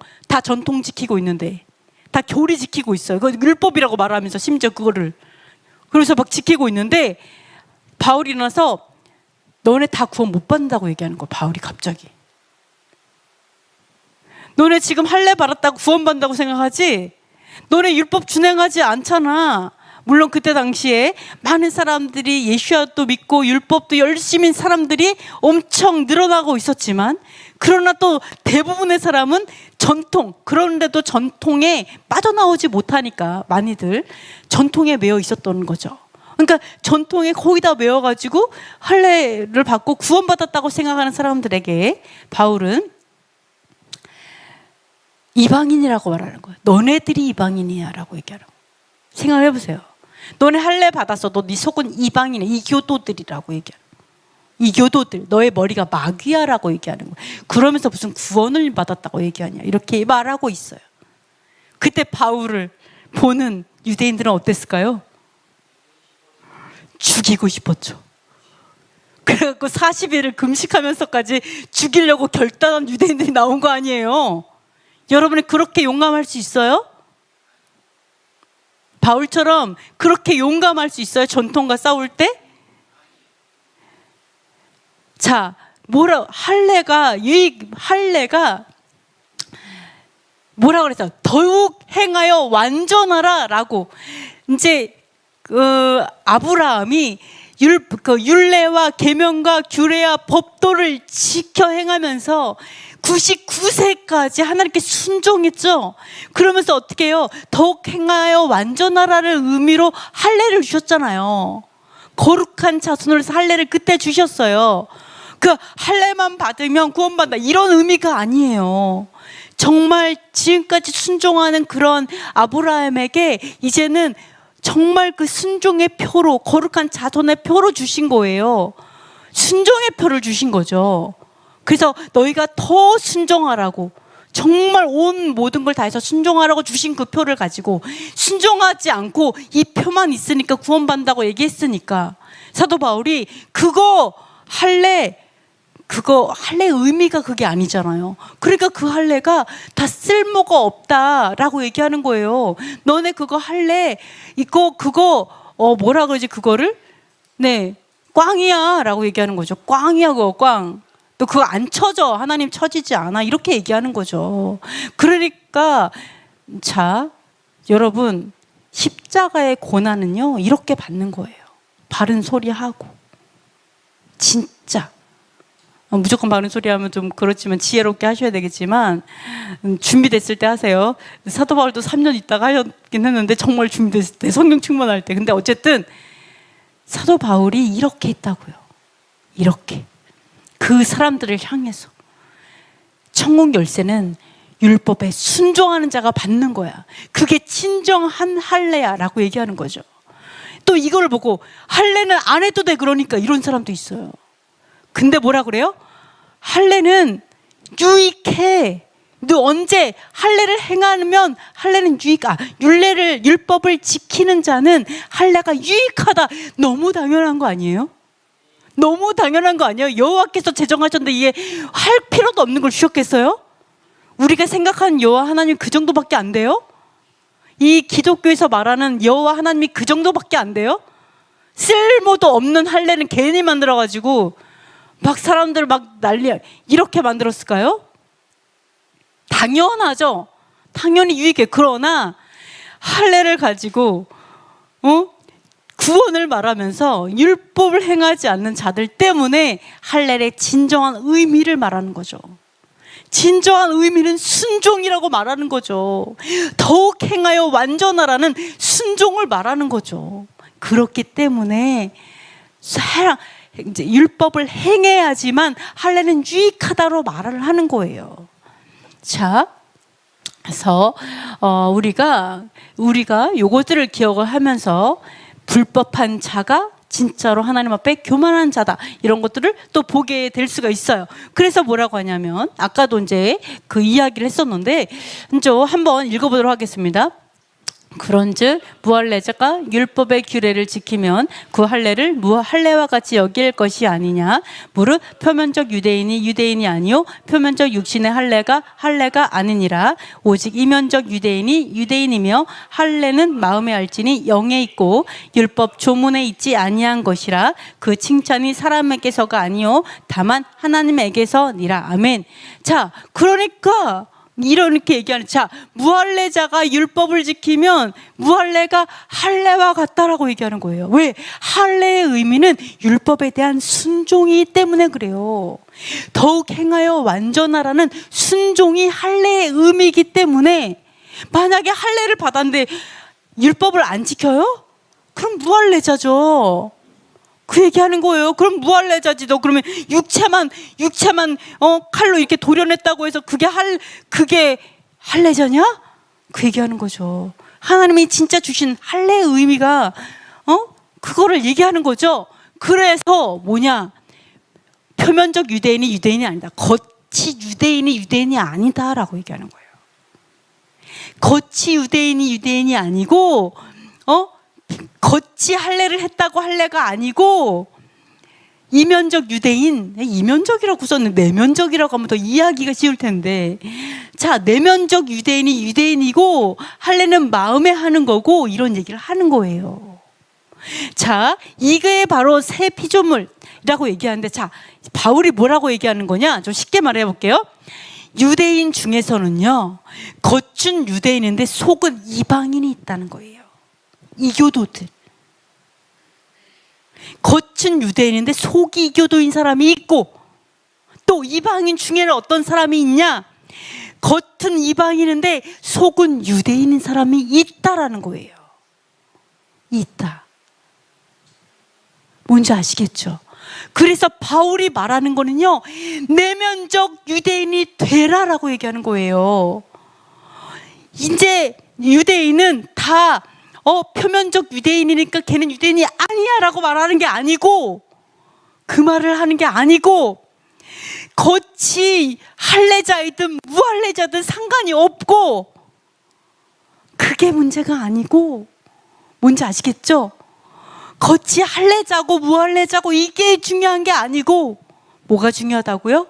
지키고 있는데, 다 교리 지키고 있어요. 그거 율법이라고 말하면서 심지어 그거를 그래서 막 지키고 있는데, 바울이 일어나서 너네 다 구원 못 받는다고 얘기하는 거예요. 바울이 갑자기. 너네 지금 할례 받았다고 구원 받는다고 생각하지? 너네 율법 준행하지 않잖아. 물론 그때 당시에 많은 사람들이 예수야도 믿고 율법도 열심히 사람들이 엄청 늘어나고 있었지만, 그러나 또 대부분의 사람은 그런데도 전통에 빠져나오지 못하니까 많이들 전통에 매여 있었던 거죠. 그러니까 전통에 거의 다 매여가지고 할례를 받고 구원받았다고 생각하는 사람들에게 바울은 이방인이라고 말하는 거예요. 너네들이 이방인이야 라고 얘기하라고. 생각을 해보세요. 너네 할례 받았어. 네 속은 이방인이야. 이교도들이라고 얘기하는 거예요. 이교도들, 너의 머리가 마귀야 라고 얘기하는 거예요. 그러면서 무슨 구원을 받았다고 얘기하냐 이렇게 말하고 있어요. 그때 바울을 보는 유대인들은 어땠을까요? 죽이고 싶었죠. 그래갖고 40일을 금식하면서까지 죽이려고 결단한 유대인들이 나온 거 아니에요. 여러분이 그렇게 용감할 수 있어요? 바울처럼 그렇게 용감할 수 있어요? 전통과 싸울 때? 자, 할례가 뭐라 그랬어요? 더욱 행하여 완전하라 라고. 이제 아브라함이 율례와 계명과 규례와 법도를 지켜 행하면서 99세까지 하나님께 순종했죠. 그러면서 어떻게 해요? 더욱 행하여 완전하라를 의미로 할례를 주셨잖아요. 거룩한 자손으로 해서 할례를 그때 주셨어요. 그 할례만 받으면 구원받는다 이런 의미가 아니에요. 정말 지금까지 순종하는 그런 아브라함에게 이제는 정말 그 순종의 표로, 거룩한 자손의 표로 주신 거예요. 순종의 표를 주신 거죠. 그래서 너희가 더 순종하라고, 정말 온 모든 걸 다해서 순종하라고 주신 그 표를 가지고 순종하지 않고 이 표만 있으니까 구원받는다고 얘기했으니까 사도 바울이 할례 의미가 그게 아니잖아요. 그러니까 그 할례가 다 쓸모가 없다라고 얘기하는 거예요. 너네 그거 할례 그거 뭐라 그러지 그거를? 네, 꽝이야라고 얘기하는 거죠. 꽝이야 그거 꽝. 너 그거 안 쳐져. 하나님 쳐지지 않아. 이렇게 얘기하는 거죠. 그러니까 자, 여러분 십자가의 고난은요 이렇게 받는 거예요. 바른 소리 하고 진짜 무조건 바른 소리 하면 좀 그렇지만 지혜롭게 하셔야 되겠지만 준비됐을 때 하세요. 사도 바울도 3년 있다가 하셨긴 했는데 정말 준비됐을 때 성령 충만할 때. 근데 어쨌든 사도 바울이 이렇게 했다고요. 이렇게 그 사람들을 향해서 천국 열쇠는 율법에 순종하는 자가 받는 거야. 그게 진정한 할례야 라고 얘기하는 거죠. 또 이걸 보고 할례는 안 해도 돼 그러니까 이런 사람도 있어요. 근데 뭐라 그래요? 할례는 유익해. 너 언제 할례를 행하면 할례는 율법을 지키는 자는 할례가 유익하다. 너무 당연한 거 아니에요? 너무 당연한 거 아니에요? 여호와께서 제정하셨는데 이게 할 필요도 없는 걸 주셨겠어요? 우리가 생각하는 여호와 하나님 그 정도밖에 안 돼요? 이 기독교에서 말하는 여호와 하나님이 그 정도밖에 안 돼요? 쓸모도 없는 할례는 괜히 만들어가지고 막 사람들 막 난리 이렇게 만들었을까요? 당연하죠. 당연히 유익해. 그러나 할례를 가지고 구원을 말하면서 율법을 행하지 않는 자들 때문에 할례의 진정한 의미를 말하는 거죠. 진정한 의미는 순종이라고 말하는 거죠. 더욱 행하여 완전하라는 순종을 말하는 거죠. 그렇기 때문에 이제 율법을 행해야지만 할례는 유익하다로 말을 하는 거예요. 자, 그래서 우리가 요것들을 기억을 하면서 불법한 자가 진짜로 하나님 앞에 교만한 자다, 이런 것들을 또 보게 될 수가 있어요. 그래서 뭐라고 하냐면, 아까도 이제 그 이야기를 했었는데 이제 한번 읽어보도록 하겠습니다. 그런즉 무할례자가 율법의 규례를 지키면 그 할례를 무할례와 같이 여길 것이 아니냐. 무릇 표면적 유대인이 유대인이 아니요 표면적 육신의 할례가 아니니라. 오직 이면적 유대인이 유대인이며 할례는 마음에 알지니 영에 있고 율법 조문에 있지 아니한 것이라. 그 칭찬이 사람에게서가 아니요 다만 하나님에게서니라. 아멘. 자, 그러니까 이렇게 얘기하는, 자, 무할례자가 율법을 지키면 무할례가 할례와 같다라고 얘기하는 거예요. 왜? 할례의 의미는 율법에 대한 순종이기 때문에 그래요. 더욱 행하여 완전하라는 순종이 할례의 의미이기 때문에, 만약에 할례를 받았는데 율법을 안 지켜요? 그럼 무할례자죠. 그 얘기하는 거예요. 그럼 무할례자지. 너 그러면 육체만 칼로 이렇게 도려냈다고 해서 그게 할례자냐? 그 얘기하는 거죠. 하나님이 진짜 주신 할례의 의미가 그거를 얘기하는 거죠. 그래서 뭐냐? 표면적 유대인이 유대인이 아니다. 겉이 유대인이 유대인이 아니다라고 얘기하는 거예요. 겉이 유대인이 유대인이 아니고 겉이 할례를 했다고 할례가 아니고, 이면적 유대인, 이면적이라고 썼는데 내면적이라고 하면 더 이해하기가 쉬울 텐데, 자, 내면적 유대인이 유대인이고 할례는 마음에 하는 거고, 이런 얘기를 하는 거예요. 자, 이게 바로 새 피조물이라고 얘기하는데, 자, 바울이 뭐라고 얘기하는 거냐? 좀 쉽게 말해 볼게요. 유대인 중에서는요, 겉은 유대인인데 속은 이방인이 있다는 거예요. 이교도들. 겉은 유대인인데 속이 이교도인 사람이 있고, 또 이방인 중에는 어떤 사람이 있냐? 겉은 이방인인데 속은 유대인인 사람이 있다라는 거예요. 있다. 뭔지 아시겠죠? 그래서 바울이 말하는 거는요, 내면적 유대인이 되라라고 얘기하는 거예요. 이제 유대인은 다 표면적 유대인이니까 걔는 유대인이 아니야 라고 말하는 게 아니고, 그 말을 하는 게 아니고, 겉이 할례자이든 무할례자든 상관이 없고, 그게 문제가 아니고, 뭔지 아시겠죠? 겉이 할례자고 무할례자고 이게 중요한 게 아니고, 뭐가 중요하다고요?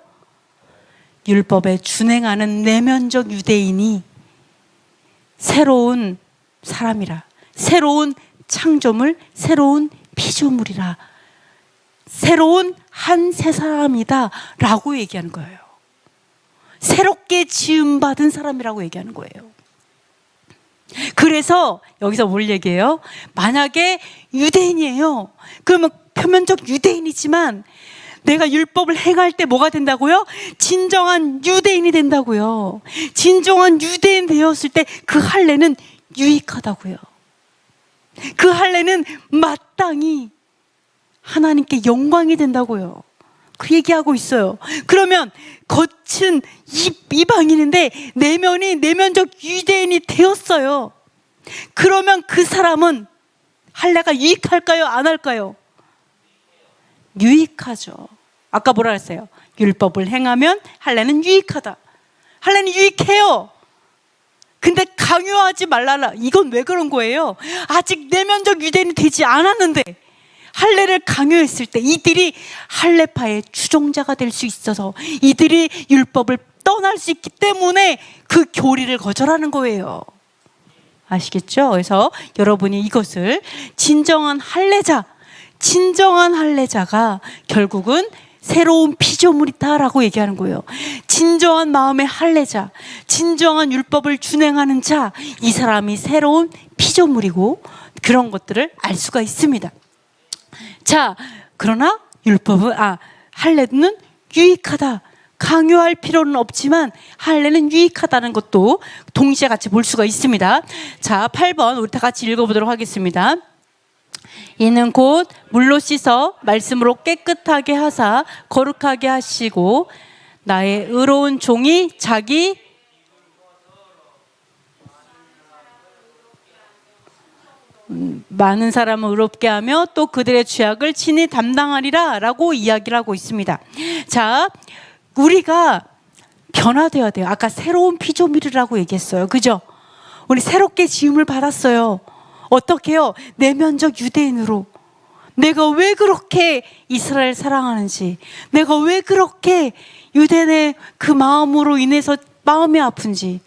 율법에 준행하는 내면적 유대인이 새로운 사람이라, 새로운 창조물, 새로운 피조물이라, 새로운 한 새 사람이다 라고 얘기하는 거예요. 새롭게 지음받은 사람이라고 얘기하는 거예요. 그래서 여기서 뭘 얘기해요? 만약에 유대인이에요. 그러면 표면적 유대인이지만 내가 율법을 행할 때 뭐가 된다고요? 진정한 유대인이 된다고요. 진정한 유대인 되었을 때 그 할례는 유익하다고요. 그 할례는 마땅히 하나님께 영광이 된다고요. 그 얘기하고 있어요. 그러면 겉은 이방인인데 내면이 내면적 유대인이 되었어요. 그러면 그 사람은 할례가 유익할까요? 안 할까요? 유익하죠. 아까 뭐라 했어요? 율법을 행하면 할례는 유익하다. 할례는 유익해요. 근데 강요하지 말라라. 이건 왜 그런 거예요? 아직 내면적 유대인이 되지 않았는데 할례를 강요했을 때 이들이 할례파의 추종자가 될 수 있어서, 이들이 율법을 떠날 수 있기 때문에 그 교리를 거절하는 거예요. 아시겠죠? 그래서 여러분이 이것을 진정한 할례자가 결국은 새로운 피조물이다라고 얘기하는 거예요. 진정한 마음의 할례자, 진정한 율법을 준행하는 자, 이 사람이 새로운 피조물이고, 그런 것들을 알 수가 있습니다. 자, 그러나 할례는 유익하다. 강요할 필요는 없지만 할례는 유익하다는 것도 동시에 같이 볼 수가 있습니다. 자, 8번 우리 다 같이 읽어보도록 하겠습니다. 이는 곧 물로 씻어 말씀으로 깨끗하게 하사 거룩하게 하시고 나의 의로운 종이 자기 많은 사람을 의롭게 하며 또 그들의 죄악을 친히 담당하리라 라고 이야기를 하고 있습니다. 자, 우리가 변화되어야 돼요. 아까 새로운 피조물이라고 얘기했어요. 그죠? 우리 새롭게 지음을 받았어요. 어떻게 해요? 내면적 유대인으로. 내가 왜 그렇게 이스라엘 사랑하는지, 내가 왜 그렇게 유대인의 그 마음으로 인해서 마음이 아픈지,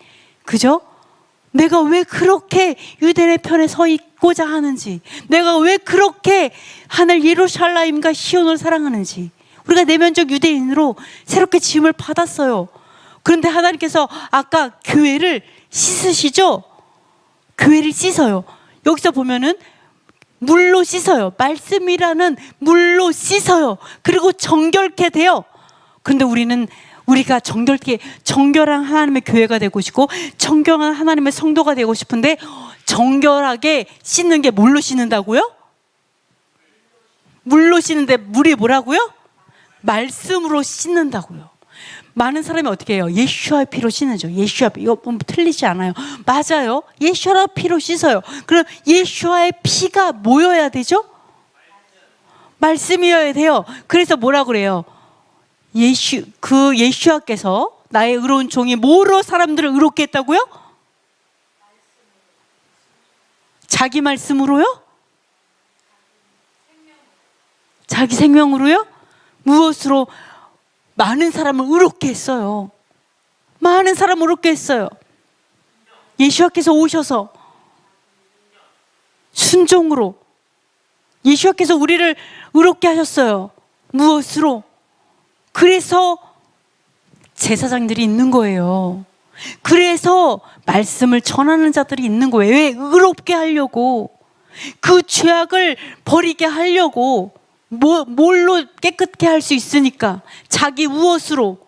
그죠? 내가 왜 그렇게 유대인의 편에 서 있고자 하는지, 내가 왜 그렇게 하늘 예루살렘과 시온을 사랑하는지, 우리가 내면적 유대인으로 새롭게 지음을 받았어요. 그런데 하나님께서 아까 교회를 씻으시죠? 교회를 씻어요. 여기서 보면은 물로 씻어요. 말씀이라는 물로 씻어요. 그리고 정결케 돼요. 그런데 우리가 정결한 하나님의 교회가 되고 싶고 정결한 하나님의 성도가 되고 싶은데 정결하게 씻는 게 뭘로 씻는다고요? 물로 씻는데 물이 뭐라고요? 말씀으로 씻는다고요. 많은 사람이 어떻게 해요? 예수와의 피로 씻는죠. 예수와 피. 이거 틀리지 않아요. 맞아요. 예수와 피로 씻어요. 그럼 예수와의 피가 뭐여야 되죠? 말씀이어야 돼요. 그래서 뭐라 그래요? 예수와께서 나의 의로운 종이 뭐로 사람들을 의롭게 했다고요? 자기 말씀으로요? 자기 생명으로요? 무엇으로? 많은 사람을 의롭게 했어요. 많은 사람을 의롭게 했어요. 예수와께서 오셔서 순종으로 예수와께서 우리를 의롭게 하셨어요. 무엇으로? 그래서 제사장들이 있는 거예요. 그래서 말씀을 전하는 자들이 있는 거예요. 왜? 의롭게 하려고. 그 죄악을 버리게 하려고. 뭘로 깨끗게 할 수 있으니까? 자기 무엇으로?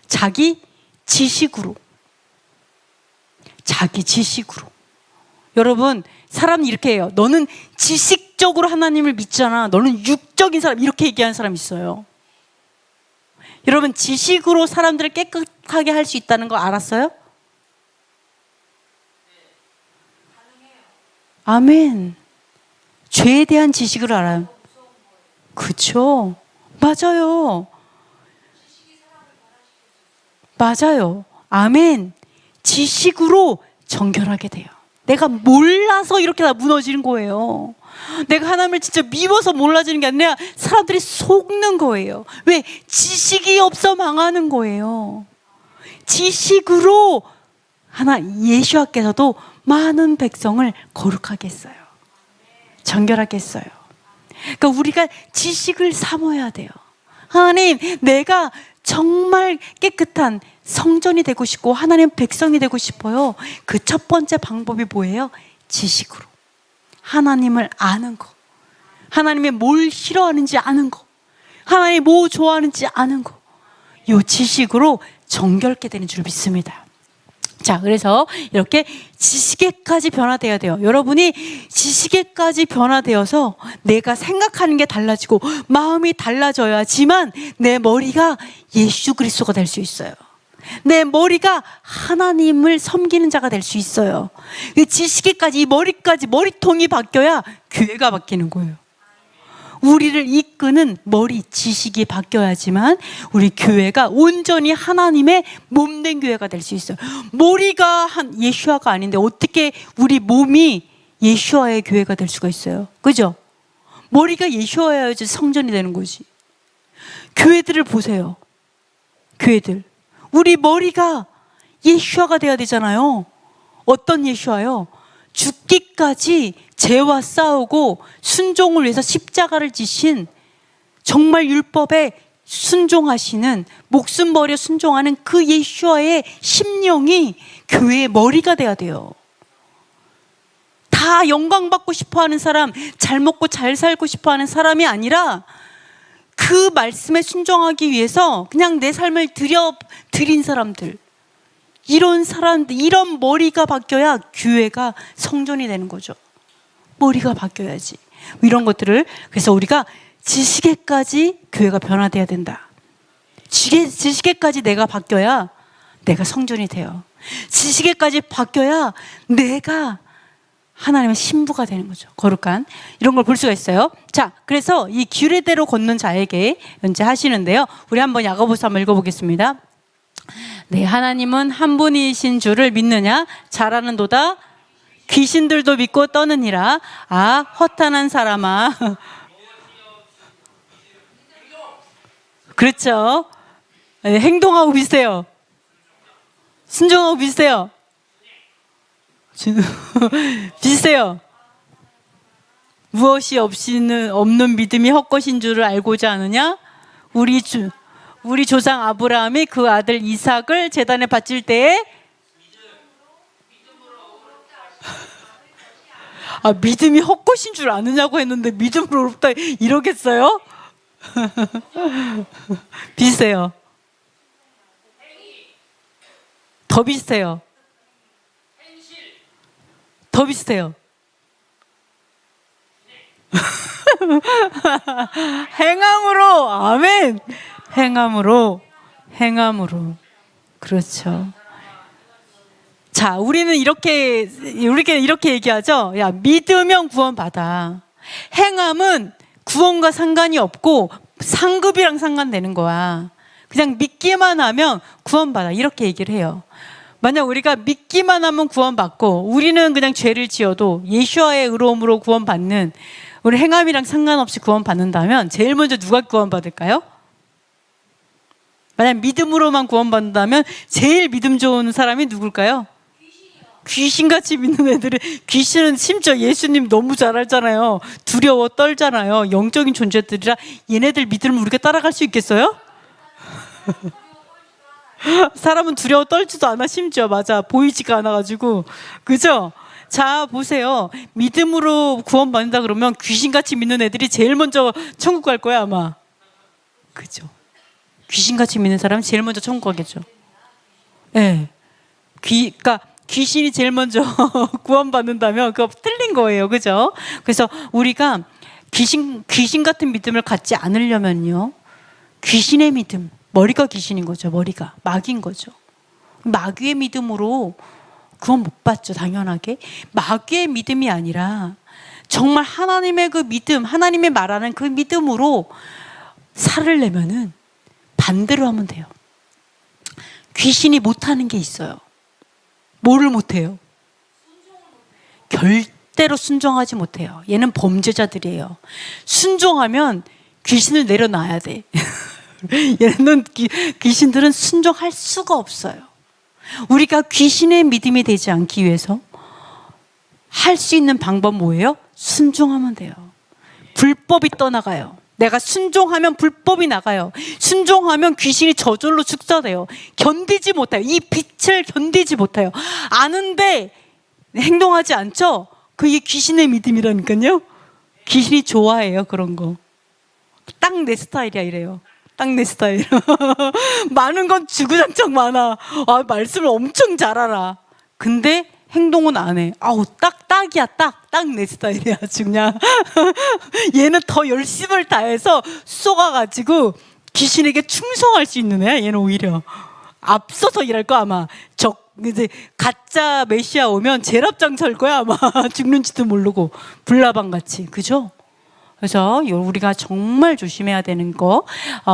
자기 지식으로. 자기 지식으로. 여러분, 사람이 이렇게 해요. 너는 지식적으로 하나님을 믿잖아. 너는 육적인 사람. 이렇게 얘기하는 사람이 있어요. 여러분, 지식으로 사람들을 깨끗하게 할 수 있다는 거 알았어요? 아멘. 죄에 대한 지식을 알아요. 그쵸? 맞아요. 맞아요. 아멘. 지식으로 정결하게 돼요. 내가 몰라서 이렇게 다 무너지는 거예요. 내가 하나님을 진짜 미워서 몰라지는 게 아니라 사람들이 속는 거예요. 왜? 지식이 없어 망하는 거예요. 지식으로 예수와께서도 많은 백성을 거룩하게 했어요. 정결하게 했어요. 그러니까 우리가 지식을 삼아야 돼요. 하나님, 내가 정말 깨끗한 성전이 되고 싶고 하나님 백성이 되고 싶어요. 그 첫 번째 방법이 뭐예요? 지식으로. 하나님을 아는 거. 하나님이 뭘 싫어하는지 아는 거. 하나님이 뭐 좋아하는지 아는 거. 이 지식으로 정결케 되는 줄 믿습니다. 자, 그래서 이렇게 지식에까지 변화되어야 돼요. 여러분이 지식에까지 변화되어서 내가 생각하는 게 달라지고 마음이 달라져야지만 내 머리가 예수 그리스도가 될 수 있어요. 내 머리가 하나님을 섬기는 자가 될 수 있어요. 이 지식에까지, 이 머리통이 바뀌어야 교회가 바뀌는 거예요. 우리를 이끄는 머리 지식이 바뀌어야지만 우리 교회가 온전히 하나님의 몸된 교회가 될 수 있어요. 머리가 예수아가 아닌데 어떻게 우리 몸이 예수아의 교회가 될 수가 있어요? 그죠? 머리가 예수아여야지 성전이 되는 거지. 교회들을 보세요. 교회들. 우리 머리가 예수아가 돼야 되잖아요. 어떤 예수아요? 죽기까지 죄와 싸우고 순종을 위해서 십자가를 지신, 정말 율법에 순종하시는, 목숨 버려 순종하는 그 예수와의 심령이 교회의 머리가 돼야 돼요. 다 영광받고 싶어하는 사람, 잘 먹고 잘 살고 싶어하는 사람이 아니라 그 말씀에 순종하기 위해서 그냥 내 삶을 드린 사람들, 이런 머리가 바뀌어야 교회가 성전이 되는 거죠. 머리가 바뀌어야지. 이런 것들을, 그래서 우리가 지식에까지 교회가 변화돼야 된다. 지식에까지 내가 바뀌어야 내가 성전이 돼요. 지식에까지 바뀌어야 내가 하나님의 신부가 되는 거죠. 거룩한 이런 걸 볼 수가 있어요. 자, 그래서 이 규례대로 걷는 자에게 현재 하시는데요. 우리 한번 야고보서 한번 읽어보겠습니다. 네, 하나님은 한 분이신 줄을 믿느냐? 잘하는도다. 귀신들도 믿고 떠느니라. 아, 허탄한 사람아. 그렇죠. 네, 행동하고 비슷해요. 순종하고 비슷해요. 비슷해요. 무엇이 없는 믿음이 헛것인 줄을 알고자 하느냐? 우리 조상 아브라함이 그 아들 이삭을 제단에 바칠 때에 믿음이 헛것인 줄 아느냐고 했는데 믿음으로 어렵다 이러겠어요? 비슷해요. 더 비슷해요. 더 비슷해요. 행함으로, 아멘. 행함으로. 그렇죠. 자, 우리는 이렇게 얘기하죠. 야, 믿으면 구원받아. 행함은 구원과 상관이 없고 상급이랑 상관되는 거야. 그냥 믿기만 하면 구원받아. 이렇게 얘기를 해요. 만약 우리가 믿기만 하면 구원받고 우리는 그냥 죄를 지어도 예수와의 의로움으로 구원받는, 우리 행함이랑 상관없이 구원받는다면 제일 먼저 누가 구원받을까요? 만약 믿음으로만 구원받는다면 제일 믿음 좋은 사람이 누굴까요? 귀신같이 믿는 애들은, 귀신은 심지어 예수님 너무 잘 알잖아요. 두려워 떨잖아요. 영적인 존재들이라 얘네들 믿으면 우리가 따라갈 수 있겠어요? 사람은 두려워 떨지도 않아. 심지어 맞아, 보이지가 않아가지고. 그죠? 자, 보세요. 믿음으로 구원받는다 그러면 귀신같이 믿는 애들이 제일 먼저 천국 갈 거야 아마. 그죠? 귀신같이 믿는 사람은 제일 먼저 천국 가겠죠. 네. 그러니까 귀신이 제일 먼저 구원받는다면 그거 틀린 거예요. 그죠? 그래서 우리가 귀신 같은 믿음을 갖지 않으려면요, 귀신의 믿음, 머리가 귀신인 거죠. 머리가 마귀인 거죠. 마귀의 믿음으로 그건 못 받죠. 당연하게. 마귀의 믿음이 아니라 정말 하나님의 그 믿음, 하나님의 말하는 그 믿음으로 살으려면은 반대로 하면 돼요. 귀신이 못하는 게 있어요. 뭐를 못해요? 절대로 순종하지 못해요. 얘는 범죄자들이에요. 순종하면 귀신을 내려놔야 돼. 얘는 귀신들은 순종할 수가 없어요. 우리가 귀신의 믿음이 되지 않기 위해서 할 수 있는 방법 뭐예요? 순종하면 돼요. 불법이 떠나가요. 내가 순종하면 불법이 나가요. 순종하면 귀신이 저절로 축사돼요. 견디지 못해요. 이 빛을 견디지 못해요. 아는데 행동하지 않죠? 그게 귀신의 믿음이라니까요. 귀신이 좋아해요, 그런 거. 딱 내 스타일이야 이래요. 딱 내 스타일. 많은 건 주구장창 많아. 말씀을 엄청 잘 알아. 근데 행동은 안 해. 딱이야. 딱 내 스타일이야. 아주 그냥. 얘는 더 열심을 다해서 쏘가가지고 귀신에게 충성할 수 있는 애야. 얘는 오히려 앞서서 일할 거 아마. 이제 가짜 메시아 오면 제랍장 설 거야 아마. 죽는지도 모르고 불나방 같이. 그죠? 그래서 우리가 정말 조심해야 되는 거.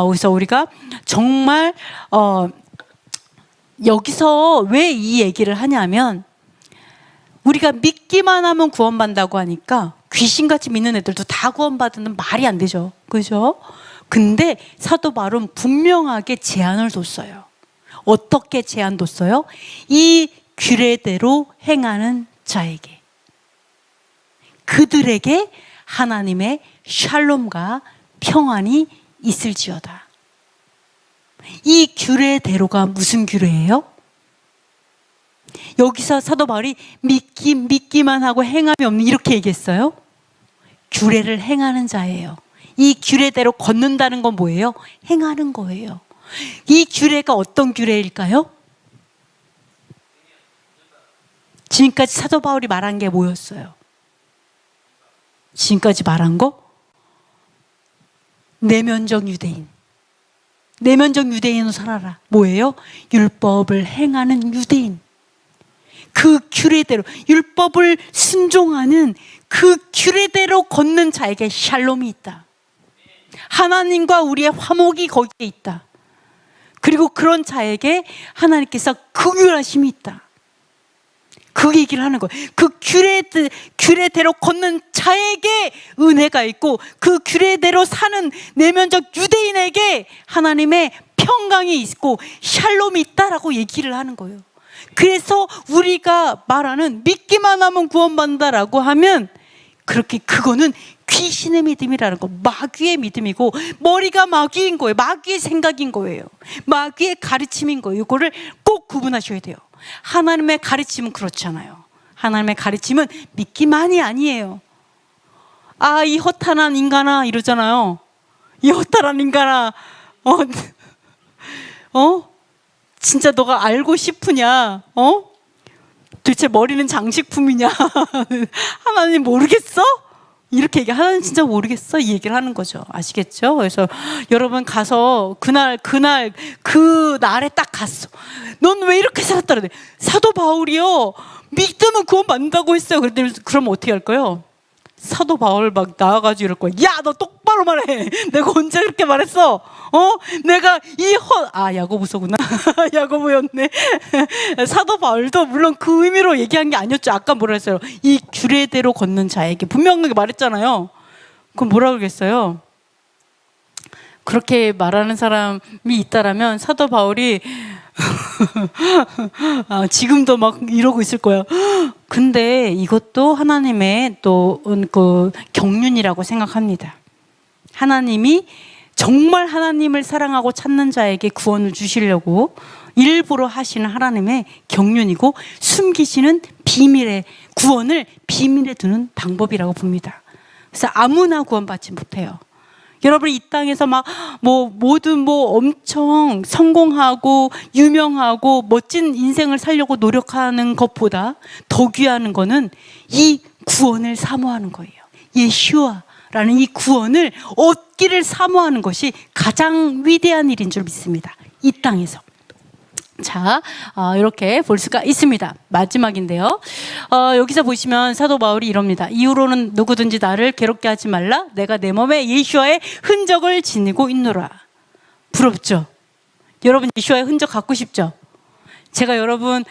그래서 우리가 정말 여기서 왜 이 얘기를 하냐면, 우리가 믿기만 하면 구원받는다고 하니까 귀신같이 믿는 애들도 다 구원받는 말이 안 되죠. 그죠? 근데 사도 바울은 분명하게 제한을 뒀어요. 어떻게 제한 뒀어요? 이 규례대로 행하는 자에게, 그들에게 하나님의 샬롬과 평안이 있을지어다. 이 규례대로가 무슨 규례예요? 여기서 사도 바울이 믿기만 하고 행함이 없는, 이렇게 얘기했어요. 규례를 행하는 자예요. 이 규례대로 걷는다는 건 뭐예요? 행하는 거예요. 이 규례가 어떤 규례일까요? 지금까지 사도 바울이 말한 게 뭐였어요? 지금까지 말한 거? 내면적 유대인. 내면적 유대인으로 살아라. 뭐예요? 율법을 행하는 유대인. 그 규례대로, 율법을 순종하는 그 규례대로 걷는 자에게 샬롬이 있다. 하나님과 우리의 화목이 거기에 있다. 그리고 그런 자에게 하나님께서 긍휼하심이 있다. 그 얘기를 하는 거예요. 그 규례대로 걷는 자에게 은혜가 있고, 그 규례대로 사는 내면적 유대인에게 하나님의 평강이 있고 샬롬이 있다라고 얘기를 하는 거예요. 그래서 우리가 말하는 믿기만 하면 구원받는다라고 하면, 그렇게 그거는 귀신의 믿음이라는 거, 마귀의 믿음이고, 머리가 마귀인 거예요. 마귀의 생각인 거예요. 마귀의 가르침인 거예요. 이거를 꼭 구분하셔야 돼요. 하나님의 가르침은 그렇잖아요. 하나님의 가르침은 믿기만이 아니에요. 아, 이 허탄한 인간아 이러잖아요. 이 허탄한 인간아, 진짜 너가 알고 싶으냐? 도대체 머리는 장식품이냐? 하나님 모르겠어? 이렇게 얘기, 하나님 진짜 모르겠어? 이 얘기를 하는 거죠. 아시겠죠? 그래서 여러분 가서 그날 그 날에 딱 갔어. 넌 왜 이렇게 살았다 그래? 사도 바울이요, 믿으면 구원 받는다고 했어요. 그랬더니 그럼 어떻게 할까요? 사도 바울 막 나와가지고 이럴 거야. 야, 너 똑바로 말해. 내가 언제 그렇게 말했어? 내가 야고보서구나. 야고보였네. 사도 바울도 물론 그 의미로 얘기한 게 아니었죠. 아까 뭐라 했어요? 이 규례대로 걷는 자에게 분명하게 말했잖아요. 그럼 뭐라 그러겠어요? 그렇게 말하는 사람이 있다라면 사도 바울이 지금도 막 이러고 있을 거야. 근데 이것도 하나님의 또 그 경륜이라고 생각합니다. 하나님이 정말 하나님을 사랑하고 찾는 자에게 구원을 주시려고 일부러 하시는 하나님의 경륜이고, 숨기시는 비밀의 구원을 비밀에 두는 방법이라고 봅니다. 그래서 아무나 구원받지 못해요. 여러분 이 땅에서 모든 엄청 성공하고 유명하고 멋진 인생을 살려고 노력하는 것보다 더 귀한 거는 이 구원을 사모하는 거예요. 예슈아라는 이 구원을 얻기를 사모하는 것이 가장 위대한 일인 줄 믿습니다. 이 땅에서. 자, 이렇게 볼 수가 있습니다. 마지막인데요. 여기서 보시면 사도 바울이 이럽니다. 이후로는 누구든지 나를 괴롭게 하지 말라. 내가 내 몸에 예수와의 흔적을 지니고 있노라. 부럽죠? 여러분 예수와의 흔적 갖고 싶죠? 제가 여러분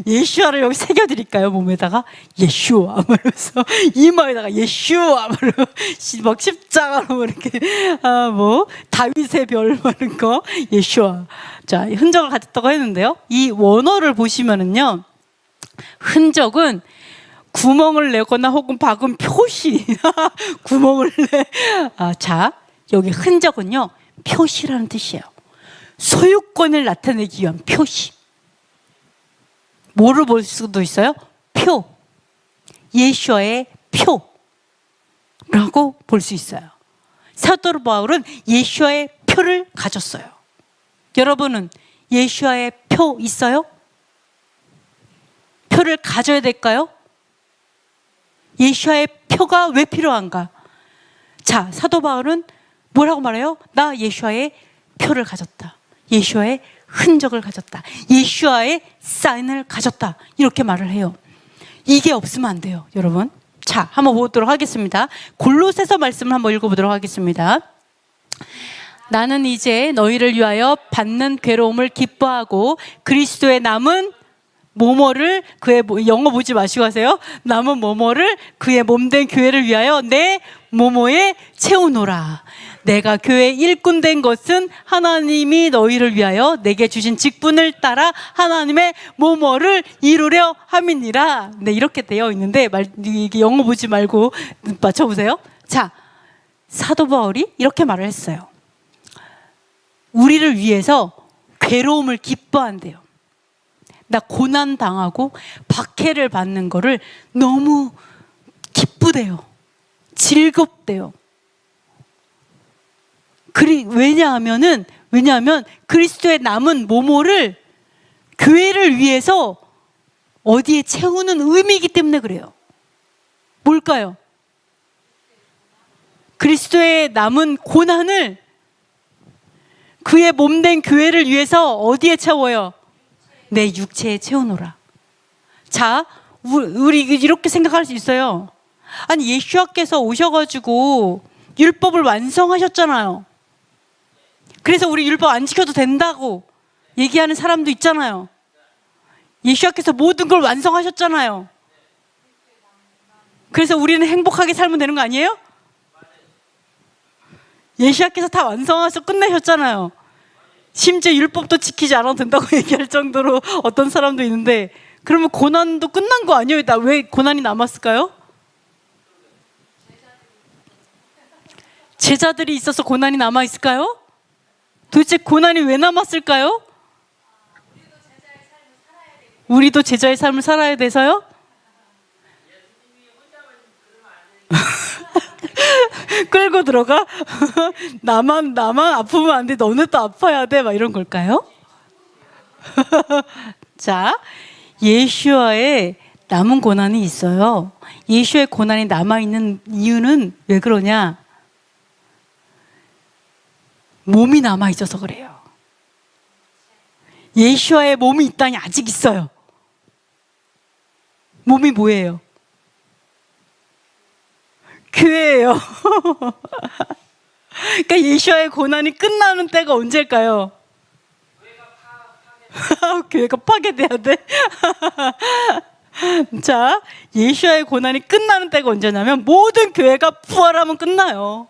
예수와를 여기 새겨드릴까요? 몸에다가 예수와 말면서 이마에다가 예수와 말로 막 십자가로 이렇게 다윗의 별 말은 거 예수와. 자, 흔적을 가졌다고 했는데요. 이 원어를 보시면은요, 흔적은 구멍을 내거나 혹은 박은 표시. 구멍을 내. 자, 여기 흔적은요, 표시라는 뜻이에요. 소유권을 나타내기 위한 표시. 뭐를 볼 수도 있어요? 표. 예수와의 표라고 볼 수 있어요. 사도 바울은 예수와의 표를 가졌어요. 여러분은 예수와의 표 있어요? 표를 가져야 될까요? 예수와의 표가 왜 필요한가? 자, 사도 바울은 뭐라고 말해요? 나 예수와의 표를 가졌다. 예수와의 흔적을 가졌다. 예수와의 사인을 가졌다. 이렇게 말을 해요. 이게 없으면 안 돼요, 여러분. 자, 한번 보도록 하겠습니다. 골로새서 말씀을 한번 읽어보도록 하겠습니다. 나는 이제 너희를 위하여 받는 괴로움을 기뻐하고 그리스도의 남은 모모를 그의 영어 보지 마시고 하세요. 남은 모모를 그의 몸된 교회를 위하여 내 모모에 채우노라. 내가 교회의 일꾼 된 것은 하나님이 너희를 위하여 내게 주신 직분을 따라 하나님의 모모를 이루려 함이니라. 네, 이렇게 되어 있는데 이게 영어 보지 말고 맞춰보세요. 자, 사도 바울이 이렇게 말을 했어요. 우리를 위해서 괴로움을 기뻐한대요. 나 고난 당하고 박해를 받는 거를 너무 기쁘대요. 즐겁대요. 왜냐하면 그리스도의 남은 모모를 교회를 위해서 어디에 채우는 의미이기 때문에 그래요. 뭘까요? 그리스도의 남은 고난을 그의 몸된 교회를 위해서 어디에 채워요? 내 육체에 채우노라. 자, 우리 이렇게 생각할 수 있어요. 아니, 예수님께서 오셔가지고 율법을 완성하셨잖아요. 그래서 우리 율법 안 지켜도 된다고 얘기하는 사람도 있잖아요. 예수님께서 모든 걸 완성하셨잖아요. 그래서 우리는 행복하게 살면 되는 거 아니에요? 예수님께서 다 완성해서 끝내셨잖아요. 심지어 율법도 지키지 않아도 된다고 얘기할 정도로 어떤 사람도 있는데, 그러면 고난도 끝난 거 아니에요? 왜 고난이 남았을까요? 제자들이 있어서 고난이 남아있을까요? 도대체 고난이 왜 남았을까요? 우리도 제자의 삶을 살아야 돼서요? 끌고 들어가? 나만 아프면 안 돼. 너네 또 아파야 돼. 막 이런 걸까요? 자, 예수와의 남은 고난이 있어요. 예수의 고난이 남아있는 이유는 왜 그러냐? 몸이 남아있어서 그래요. 예수와의 몸이 이 땅에 아직 있어요. 몸이 뭐예요? 교회예요. 그러니까 예수와의 고난이 끝나는 때가 언제일까요? 교회가 파괴돼야 돼. 자, 예수와의 고난이 끝나는 때가 언제냐면 모든 교회가 부활하면 끝나요.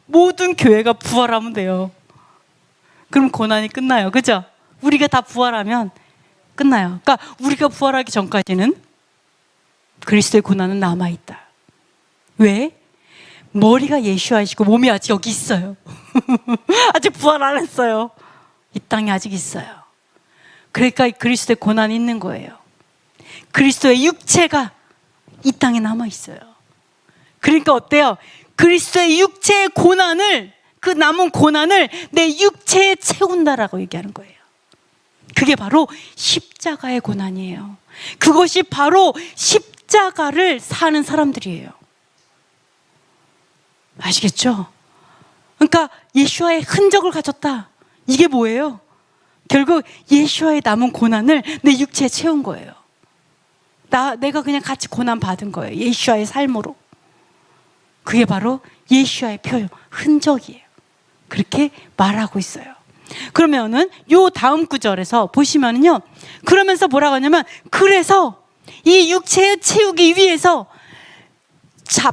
모든 교회가 부활하면 돼요. 그럼 고난이 끝나요. 그죠? 우리가 다 부활하면 끝나요. 그러니까 우리가 부활하기 전까지는 그리스도의 고난은 남아있다. 왜? 머리가 예수하시고 몸이 아직 여기 있어요. 아직 부활 안 했어요. 이 땅에 아직 있어요. 그러니까 그리스도의 고난이 있는 거예요. 그리스도의 육체가 이 땅에 남아 있어요. 그러니까 어때요? 그리스도의 육체의 고난을, 그 남은 고난을 내 육체에 채운다라고 얘기하는 거예요. 그게 바로 십자가의 고난이에요. 그것이 바로 십자가를 사는 사람들이에요. 아시겠죠? 그러니까 예수와의 흔적을 가졌다. 이게 뭐예요? 결국 예수와의 남은 고난을 내 육체에 채운 거예요. 내가 그냥 같이 고난 받은 거예요. 예수와의 삶으로. 그게 바로 예수와의 표현, 흔적이에요. 그렇게 말하고 있어요. 그러면은 요 다음 구절에서 보시면은요, 그러면서 뭐라고 하냐면, 그래서 이 육체에 채우기 위해서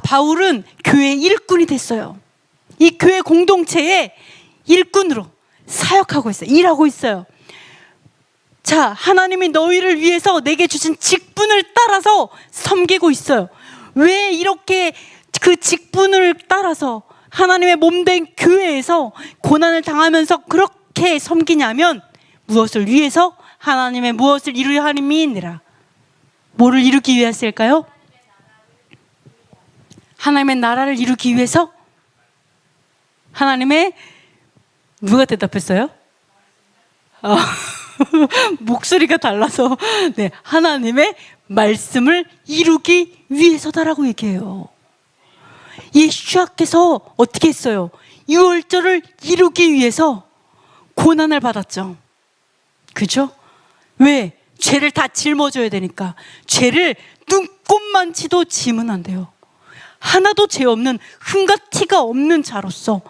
바울은 교회의 일꾼이 됐어요. 이 교회 공동체의 일꾼으로 사역하고 있어요. 일하고 있어요. 자, 하나님이 너희를 위해서 내게 주신 직분을 따라서 섬기고 있어요. 왜 이렇게 그 직분을 따라서 하나님의 몸된 교회에서 고난을 당하면서 그렇게 섬기냐면, 무엇을 위해서? 하나님의 무엇을 이루려 함이니라. 뭐를 이루기 위해서일까요? 하나님의 나라를 이루기 위해서? 하나님의, 누가 대답했어요? 목소리가 달라서. 네, 하나님의 말씀을 이루기 위해서다라고 얘기해요. 예수님께서 어떻게 했어요? 유월절을 이루기 위해서 고난을 받았죠. 그죠? 왜? 죄를 다 짊어져야 되니까. 죄를 눈꼽만치도 짐은 안 돼요. 하나도 죄 없는, 흠과 티가 없는 자로서,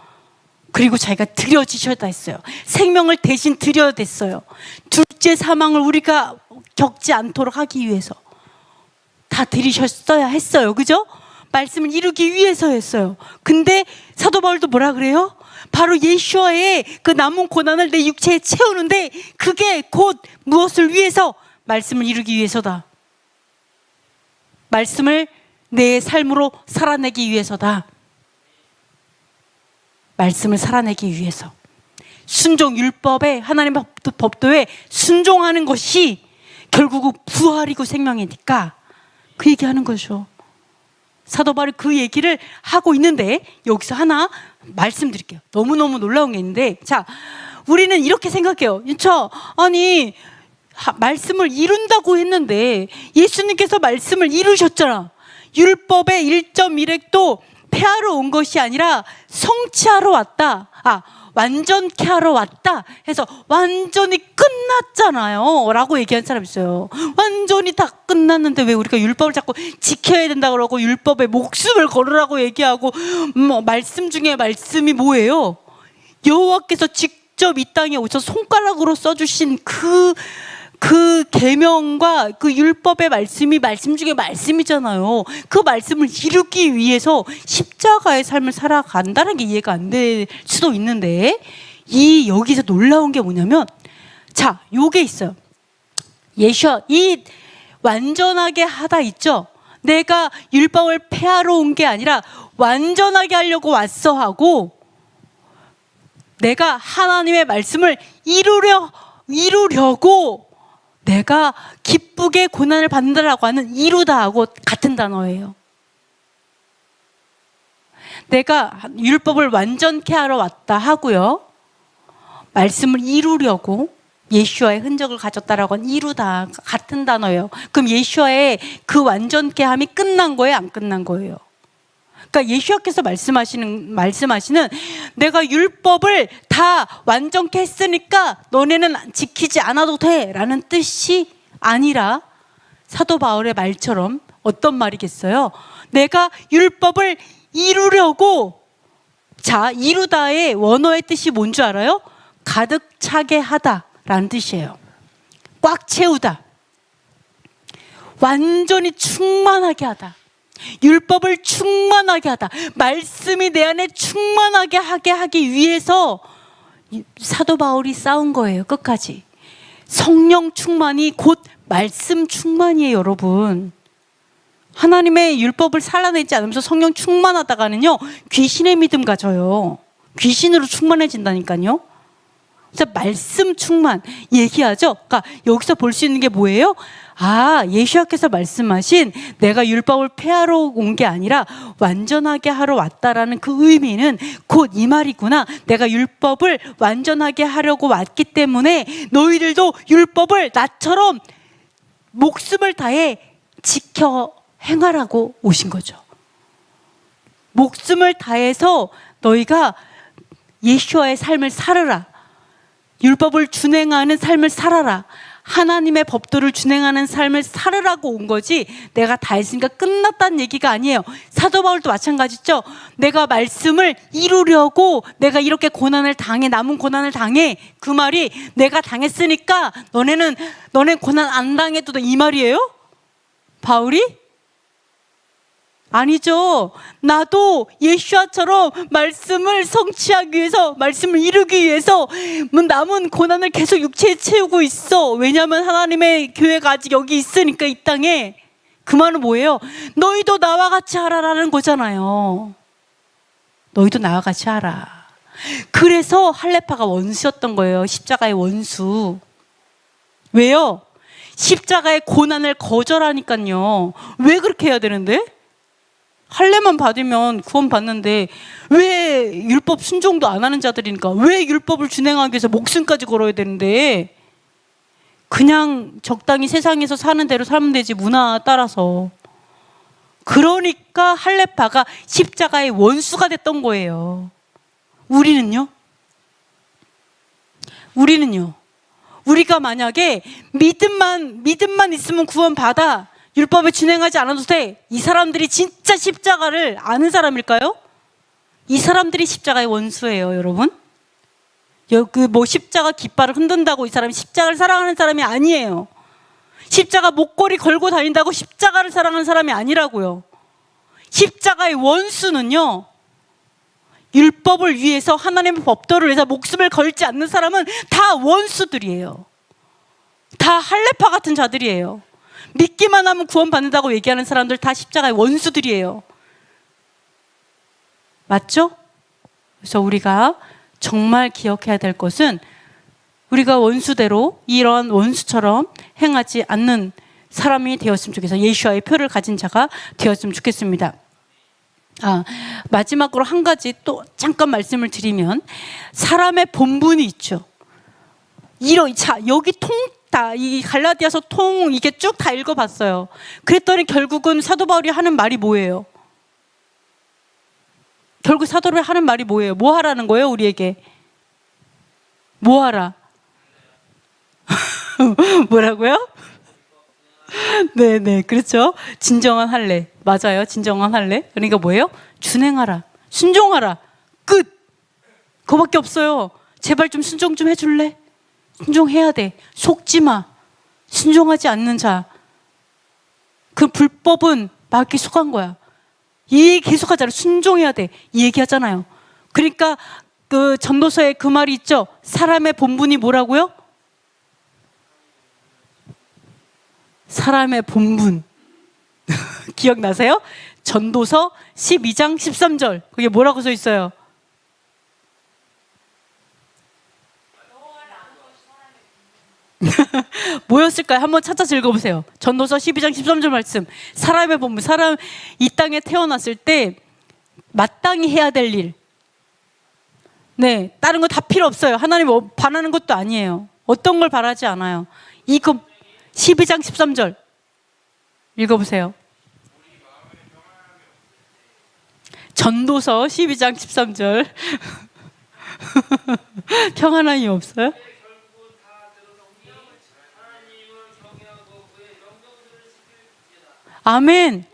그리고 자기가 드려지셔야 했어요. 생명을 대신 드려야 됐어요. 둘째 사망을 우리가 겪지 않도록 하기 위해서 다 드리셨어야 했어요. 그죠? 말씀을 이루기 위해서 했어요. 근데 사도 바울도 뭐라 그래요? 바로 예수와의 그 남은 고난을 내 육체에 채우는데, 그게 곧 무엇을 위해서? 말씀을 이루기 위해서다. 말씀을 내 삶으로 살아내기 위해서다. 말씀을 살아내기 위해서. 순종 율법에, 하나님의 법도에 순종하는 것이 결국은 부활이고 생명이니까 그 얘기하는 거죠. 사도 바울이 그 얘기를 하고 있는데, 여기서 하나 말씀드릴게요. 너무너무 놀라운 게 있는데, 자, 우리는 이렇게 생각해요. 아니, 말씀을 이룬다고 했는데 예수님께서 말씀을 이루셨잖아. 율법의 1.1획도 폐하러 온 것이 아니라 성취하러 왔다. 완전케 하러 왔다 해서 완전히 끝났잖아요 라고 얘기한 사람 있어요. 완전히 다 끝났는데 왜 우리가 율법을 자꾸 지켜야 된다고 그러고 율법에 목숨을 걸으라고 얘기하고 말씀 중에 말씀이 뭐예요? 여호와께서 직접 이 땅에 오셔서 손가락으로 써주신 그 계명과 그 율법의 말씀이 말씀 중에 말씀이잖아요. 그 말씀을 이루기 위해서 십자가의 삶을 살아간다는 게 이해가 안 될 수도 있는데, 여기서 놀라운 게 뭐냐면, 자, 요게 있어요. 예수와 이 완전하게 하다 있죠. 내가 율법을 폐하러 온 게 아니라 완전하게 하려고 왔어 하고, 내가 하나님의 말씀을 이루려고 내가 기쁘게 고난을 받는다라고 하는 이루다 하고 같은 단어예요. 내가 율법을 완전케 하러 왔다 하고요, 말씀을 이루려고 예수와의 흔적을 가졌다라고 하는 이루다 같은 단어예요. 그럼 예수와의 그 완전케 함이 끝난 거예요, 안 끝난 거예요? 그러니까 예수께서 말씀하시는 내가 율법을 다 완전케 했으니까 너네는 지키지 않아도 돼 라는 뜻이 아니라, 사도 바울의 말처럼 어떤 말이겠어요? 내가 율법을 이루려고, 자, 이루다의 원어의 뜻이 뭔 줄 알아요? 가득 차게 하다 라는 뜻이에요. 꽉 채우다, 완전히 충만하게 하다, 율법을 충만하게 하다, 말씀이 내 안에 충만하게 하기 위해서 사도 바울이 싸운 거예요. 끝까지. 성령 충만이 곧 말씀 충만이에요, 여러분. 하나님의 율법을 살아내지 않으면서 성령 충만하다가는요, 귀신의 믿음 가져요. 귀신으로 충만해진다니까요. 그래서 말씀 충만 얘기하죠. 그러니까 여기서 볼 수 있는 게 뭐예요? 예수께서 말씀하신 내가 율법을 폐하러 온 게 아니라 완전하게 하러 왔다라는 그 의미는 곧 이 말이구나. 내가 율법을 완전하게 하려고 왔기 때문에 너희들도 율법을 나처럼 목숨을 다해 지켜 행하라고 오신 거죠. 목숨을 다해서 너희가 예수와의 삶을 살아라. 율법을 준행하는 삶을 살아라. 하나님의 법도를 준행하는 삶을 살으라고 온 거지, 내가 다 했으니까 끝났다는 얘기가 아니에요. 사도 바울도 마찬가지죠. 내가 말씀을 이루려고 내가 이렇게 남은 고난을 당해. 그 말이 내가 당했으니까 너네 고난 안 당해도 돼, 이 말이에요? 바울이? 아니죠. 나도 예수와처럼 말씀을 성취하기 위해서, 말씀을 이루기 위해서 남은 고난을 계속 육체에 채우고 있어. 왜냐하면 하나님의 교회가 아직 여기 있으니까, 이 땅에. 그 말은 뭐예요? 너희도 나와 같이 하라라는 거잖아요. 너희도 나와 같이 하라. 그래서 할레파가 원수였던 거예요. 십자가의 원수. 왜요? 십자가의 고난을 거절하니까요. 왜 그렇게 해야 되는데? 할례만 받으면 구원 받는데 왜 율법 순종도 안 하는 자들이니까 왜 율법을 준행하기 위해서 목숨까지 걸어야 되는데, 그냥 적당히 세상에서 사는 대로 살면 되지, 문화 따라서. 그러니까 할례파가 십자가의 원수가 됐던 거예요. 우리는요? 우리가 만약에 믿음만 있으면 구원 받아, 율법을 준행하지 않아도 돼, 이 사람들이 진짜 십자가를 아는 사람일까요? 이 사람들이 십자가의 원수예요, 여러분. 십자가 깃발을 흔든다고 이 사람이 십자가를 사랑하는 사람이 아니에요. 십자가 목걸이 걸고 다닌다고 십자가를 사랑하는 사람이 아니라고요. 십자가의 원수는요, 율법을 위해서, 하나님의 법도를 위해서 목숨을 걸지 않는 사람은 다 원수들이에요. 다 할례파 같은 자들이에요. 믿기만 하면 구원받는다고 얘기하는 사람들 다 십자가의 원수들이에요. 맞죠? 그래서 우리가 정말 기억해야 될 것은, 우리가 원수대로, 이런 원수처럼 행하지 않는 사람이 되었으면 좋겠어요. 예수와의 표를 가진 자가 되었으면 좋겠습니다. 마지막으로 한 가지 또 잠깐 말씀을 드리면, 사람의 본분이 있죠. 여기 이 갈라디아서 이게 쭉 다 읽어봤어요. 그랬더니 결국은 사도 바울이 하는 말이 뭐예요? 결국 사도를 하는 말이 뭐예요? 뭐 하라는 거예요? 우리에게 뭐 하라? 뭐라고요? 네네, 그렇죠. 진정한 할례. 맞아요. 진정한 할례. 그러니까 뭐예요? 준행하라, 순종하라, 끝. 그거밖에 없어요. 제발 좀 순종 좀 해줄래? 순종해야 돼. 속지 마. 순종하지 않는 자, 그 불법은 마귀에 속한 거야. 이 얘기 계속하잖아요. 순종해야 돼, 이 얘기 하잖아요. 그러니까 그 전도서에 그 말이 있죠. 사람의 본분이 뭐라고요? 사람의 본분. 기억나세요? 전도서 12장 13절. 그게 뭐라고 써 있어요? 뭐였을까요? 한번 찾아서 읽어보세요. 전도서 12장 13절 말씀. 사람의 본분. 사람 이 땅에 태어났을 때 마땅히 해야 될 일. 네, 다른 거 다 필요 없어요. 하나님 바라는 것도 아니에요. 어떤 걸 바라지 않아요. 이거 12장 13절 읽어보세요. 전도서 12장 13절. 평안함이 없어요? 아멘.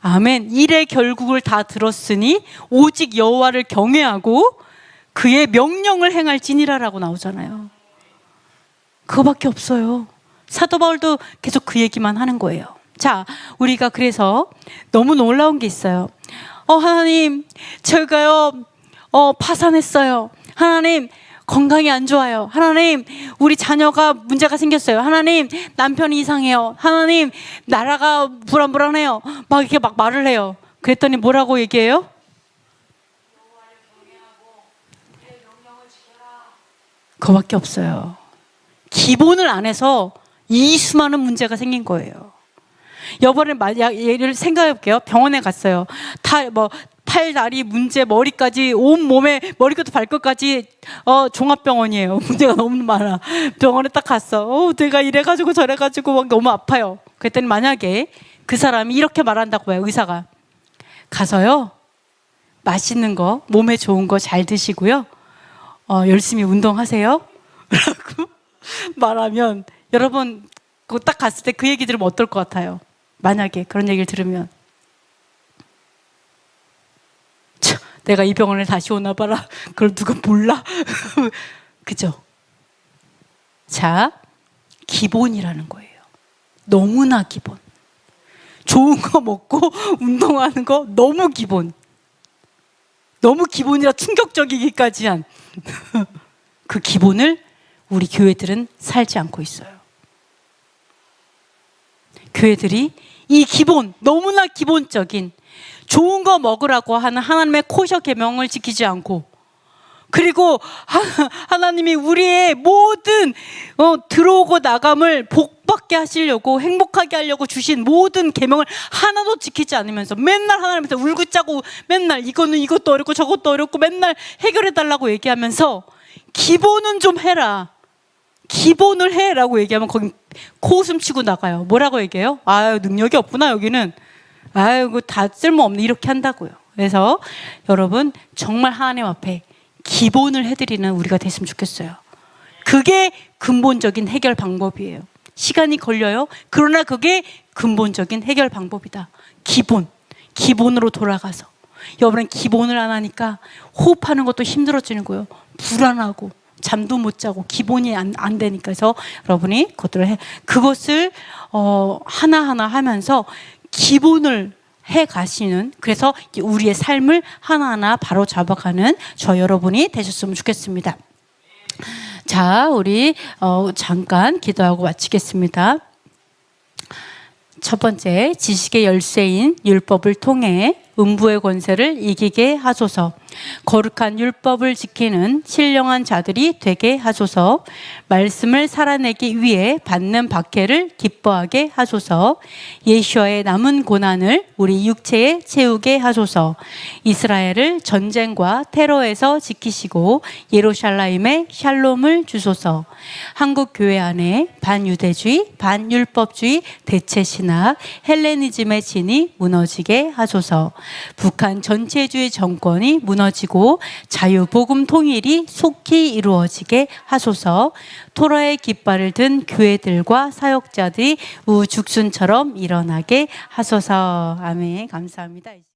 아멘. 일의 결국을 다 들었으니 오직 여호와를 경외하고 그의 명령을 행할지니라라고 나오잖아요. 그거밖에 없어요. 사도 바울도 계속 그 얘기만 하는 거예요. 자, 우리가 그래서 너무 놀라운 게 있어요. 하나님, 저희가요 파산했어요. 하나님, 건강이 안 좋아요. 하나님, 우리 자녀가 문제가 생겼어요. 하나님, 남편이 이상해요. 하나님, 나라가 불안불안해요. 막 이렇게 막 말을 해요. 그랬더니 뭐라고 얘기해요? 그거밖에 없어요. 기본을 안 해서 이 수많은 문제가 생긴 거예요. 이번에 예를 생각해 볼게요. 병원에 갔어요. 팔, 다리 문제, 머리까지, 온 몸에 머리부터 발끝까지 종합병원이에요. 문제가 너무 많아. 병원에 딱 갔어. 내가 이래가지고 저래가지고 막 너무 아파요. 그랬더니 만약에 그 사람이 이렇게 말한다고 봐요. 의사가 가서요, 맛있는 거, 몸에 좋은 거 잘 드시고요, 열심히 운동하세요 라고 말하면, 여러분 그거 딱 갔을 때 그 얘기 들으면 어떨 것 같아요? 만약에 그런 얘기를 들으면, 내가 이 병원에 다시 오나 봐라. 그걸 누가 몰라? 그죠? 자, 기본이라는 거예요. 너무나 기본. 좋은 거 먹고 운동하는 거 너무 기본. 너무 기본이라 충격적이기까지 한 그 기본을 우리 교회들은 살지 않고 있어요. 교회들이 이 기본, 너무나 기본적인 좋은 거 먹으라고 하는 하나님의 코셔 계명을 지키지 않고, 그리고 하나님이 우리의 모든 들어오고 나감을 복받게 하시려고, 행복하게 하려고 주신 모든 계명을 하나도 지키지 않으면서 맨날 하나님한테 울고 짜고, 맨날 이것도 어렵고 저것도 어렵고 맨날 해결해 달라고 얘기하면서 기본은 좀 해라, 기본을 해라고 얘기하면 거기 코웃음 치고 나가요. 뭐라고 얘기해요? 아유, 능력이 없구나 여기는. 아유, 그거 다 쓸모없네, 이렇게 한다고요. 그래서 여러분, 정말 하나님 앞에 기본을 해드리는 우리가 됐으면 좋겠어요. 그게 근본적인 해결 방법이에요. 시간이 걸려요. 그러나 그게 근본적인 해결 방법이다. 기본으로 돌아가서. 여러분, 기본을 안 하니까 호흡하는 것도 힘들어지는 거예요. 불안하고 잠도 못 자고 기본이 안 되니까. 그래서 여러분이 그것을 하나하나 하면서 기본을 해 가시는, 그래서 우리의 삶을 하나하나 바로 잡아가는 저 여러분이 되셨으면 좋겠습니다. 자, 우리 잠깐 기도하고 마치겠습니다. 첫 번째, 지식의 열쇠인 율법을 통해 음부의 권세를 이기게 하소서. 거룩한 율법을 지키는 신령한 자들이 되게 하소서. 말씀을 살아내기 위해 받는 박해를 기뻐하게 하소서. 예수와의 남은 고난을 우리 육체에 채우게 하소서. 이스라엘을 전쟁과 테러에서 지키시고 예루살렘에 샬롬을 주소서. 한국 교회 안에 반유대주의, 반율법주의, 대체신학, 헬레니즘의 진이 무너지게 하소서. 북한 전체주의 정권이 무너지고 자유복음 통일이 속히 이루어지게 하소서. 토라의 깃발을 든 교회들과 사역자들이 우죽순처럼 일어나게 하소서. 아멘. 감사합니다.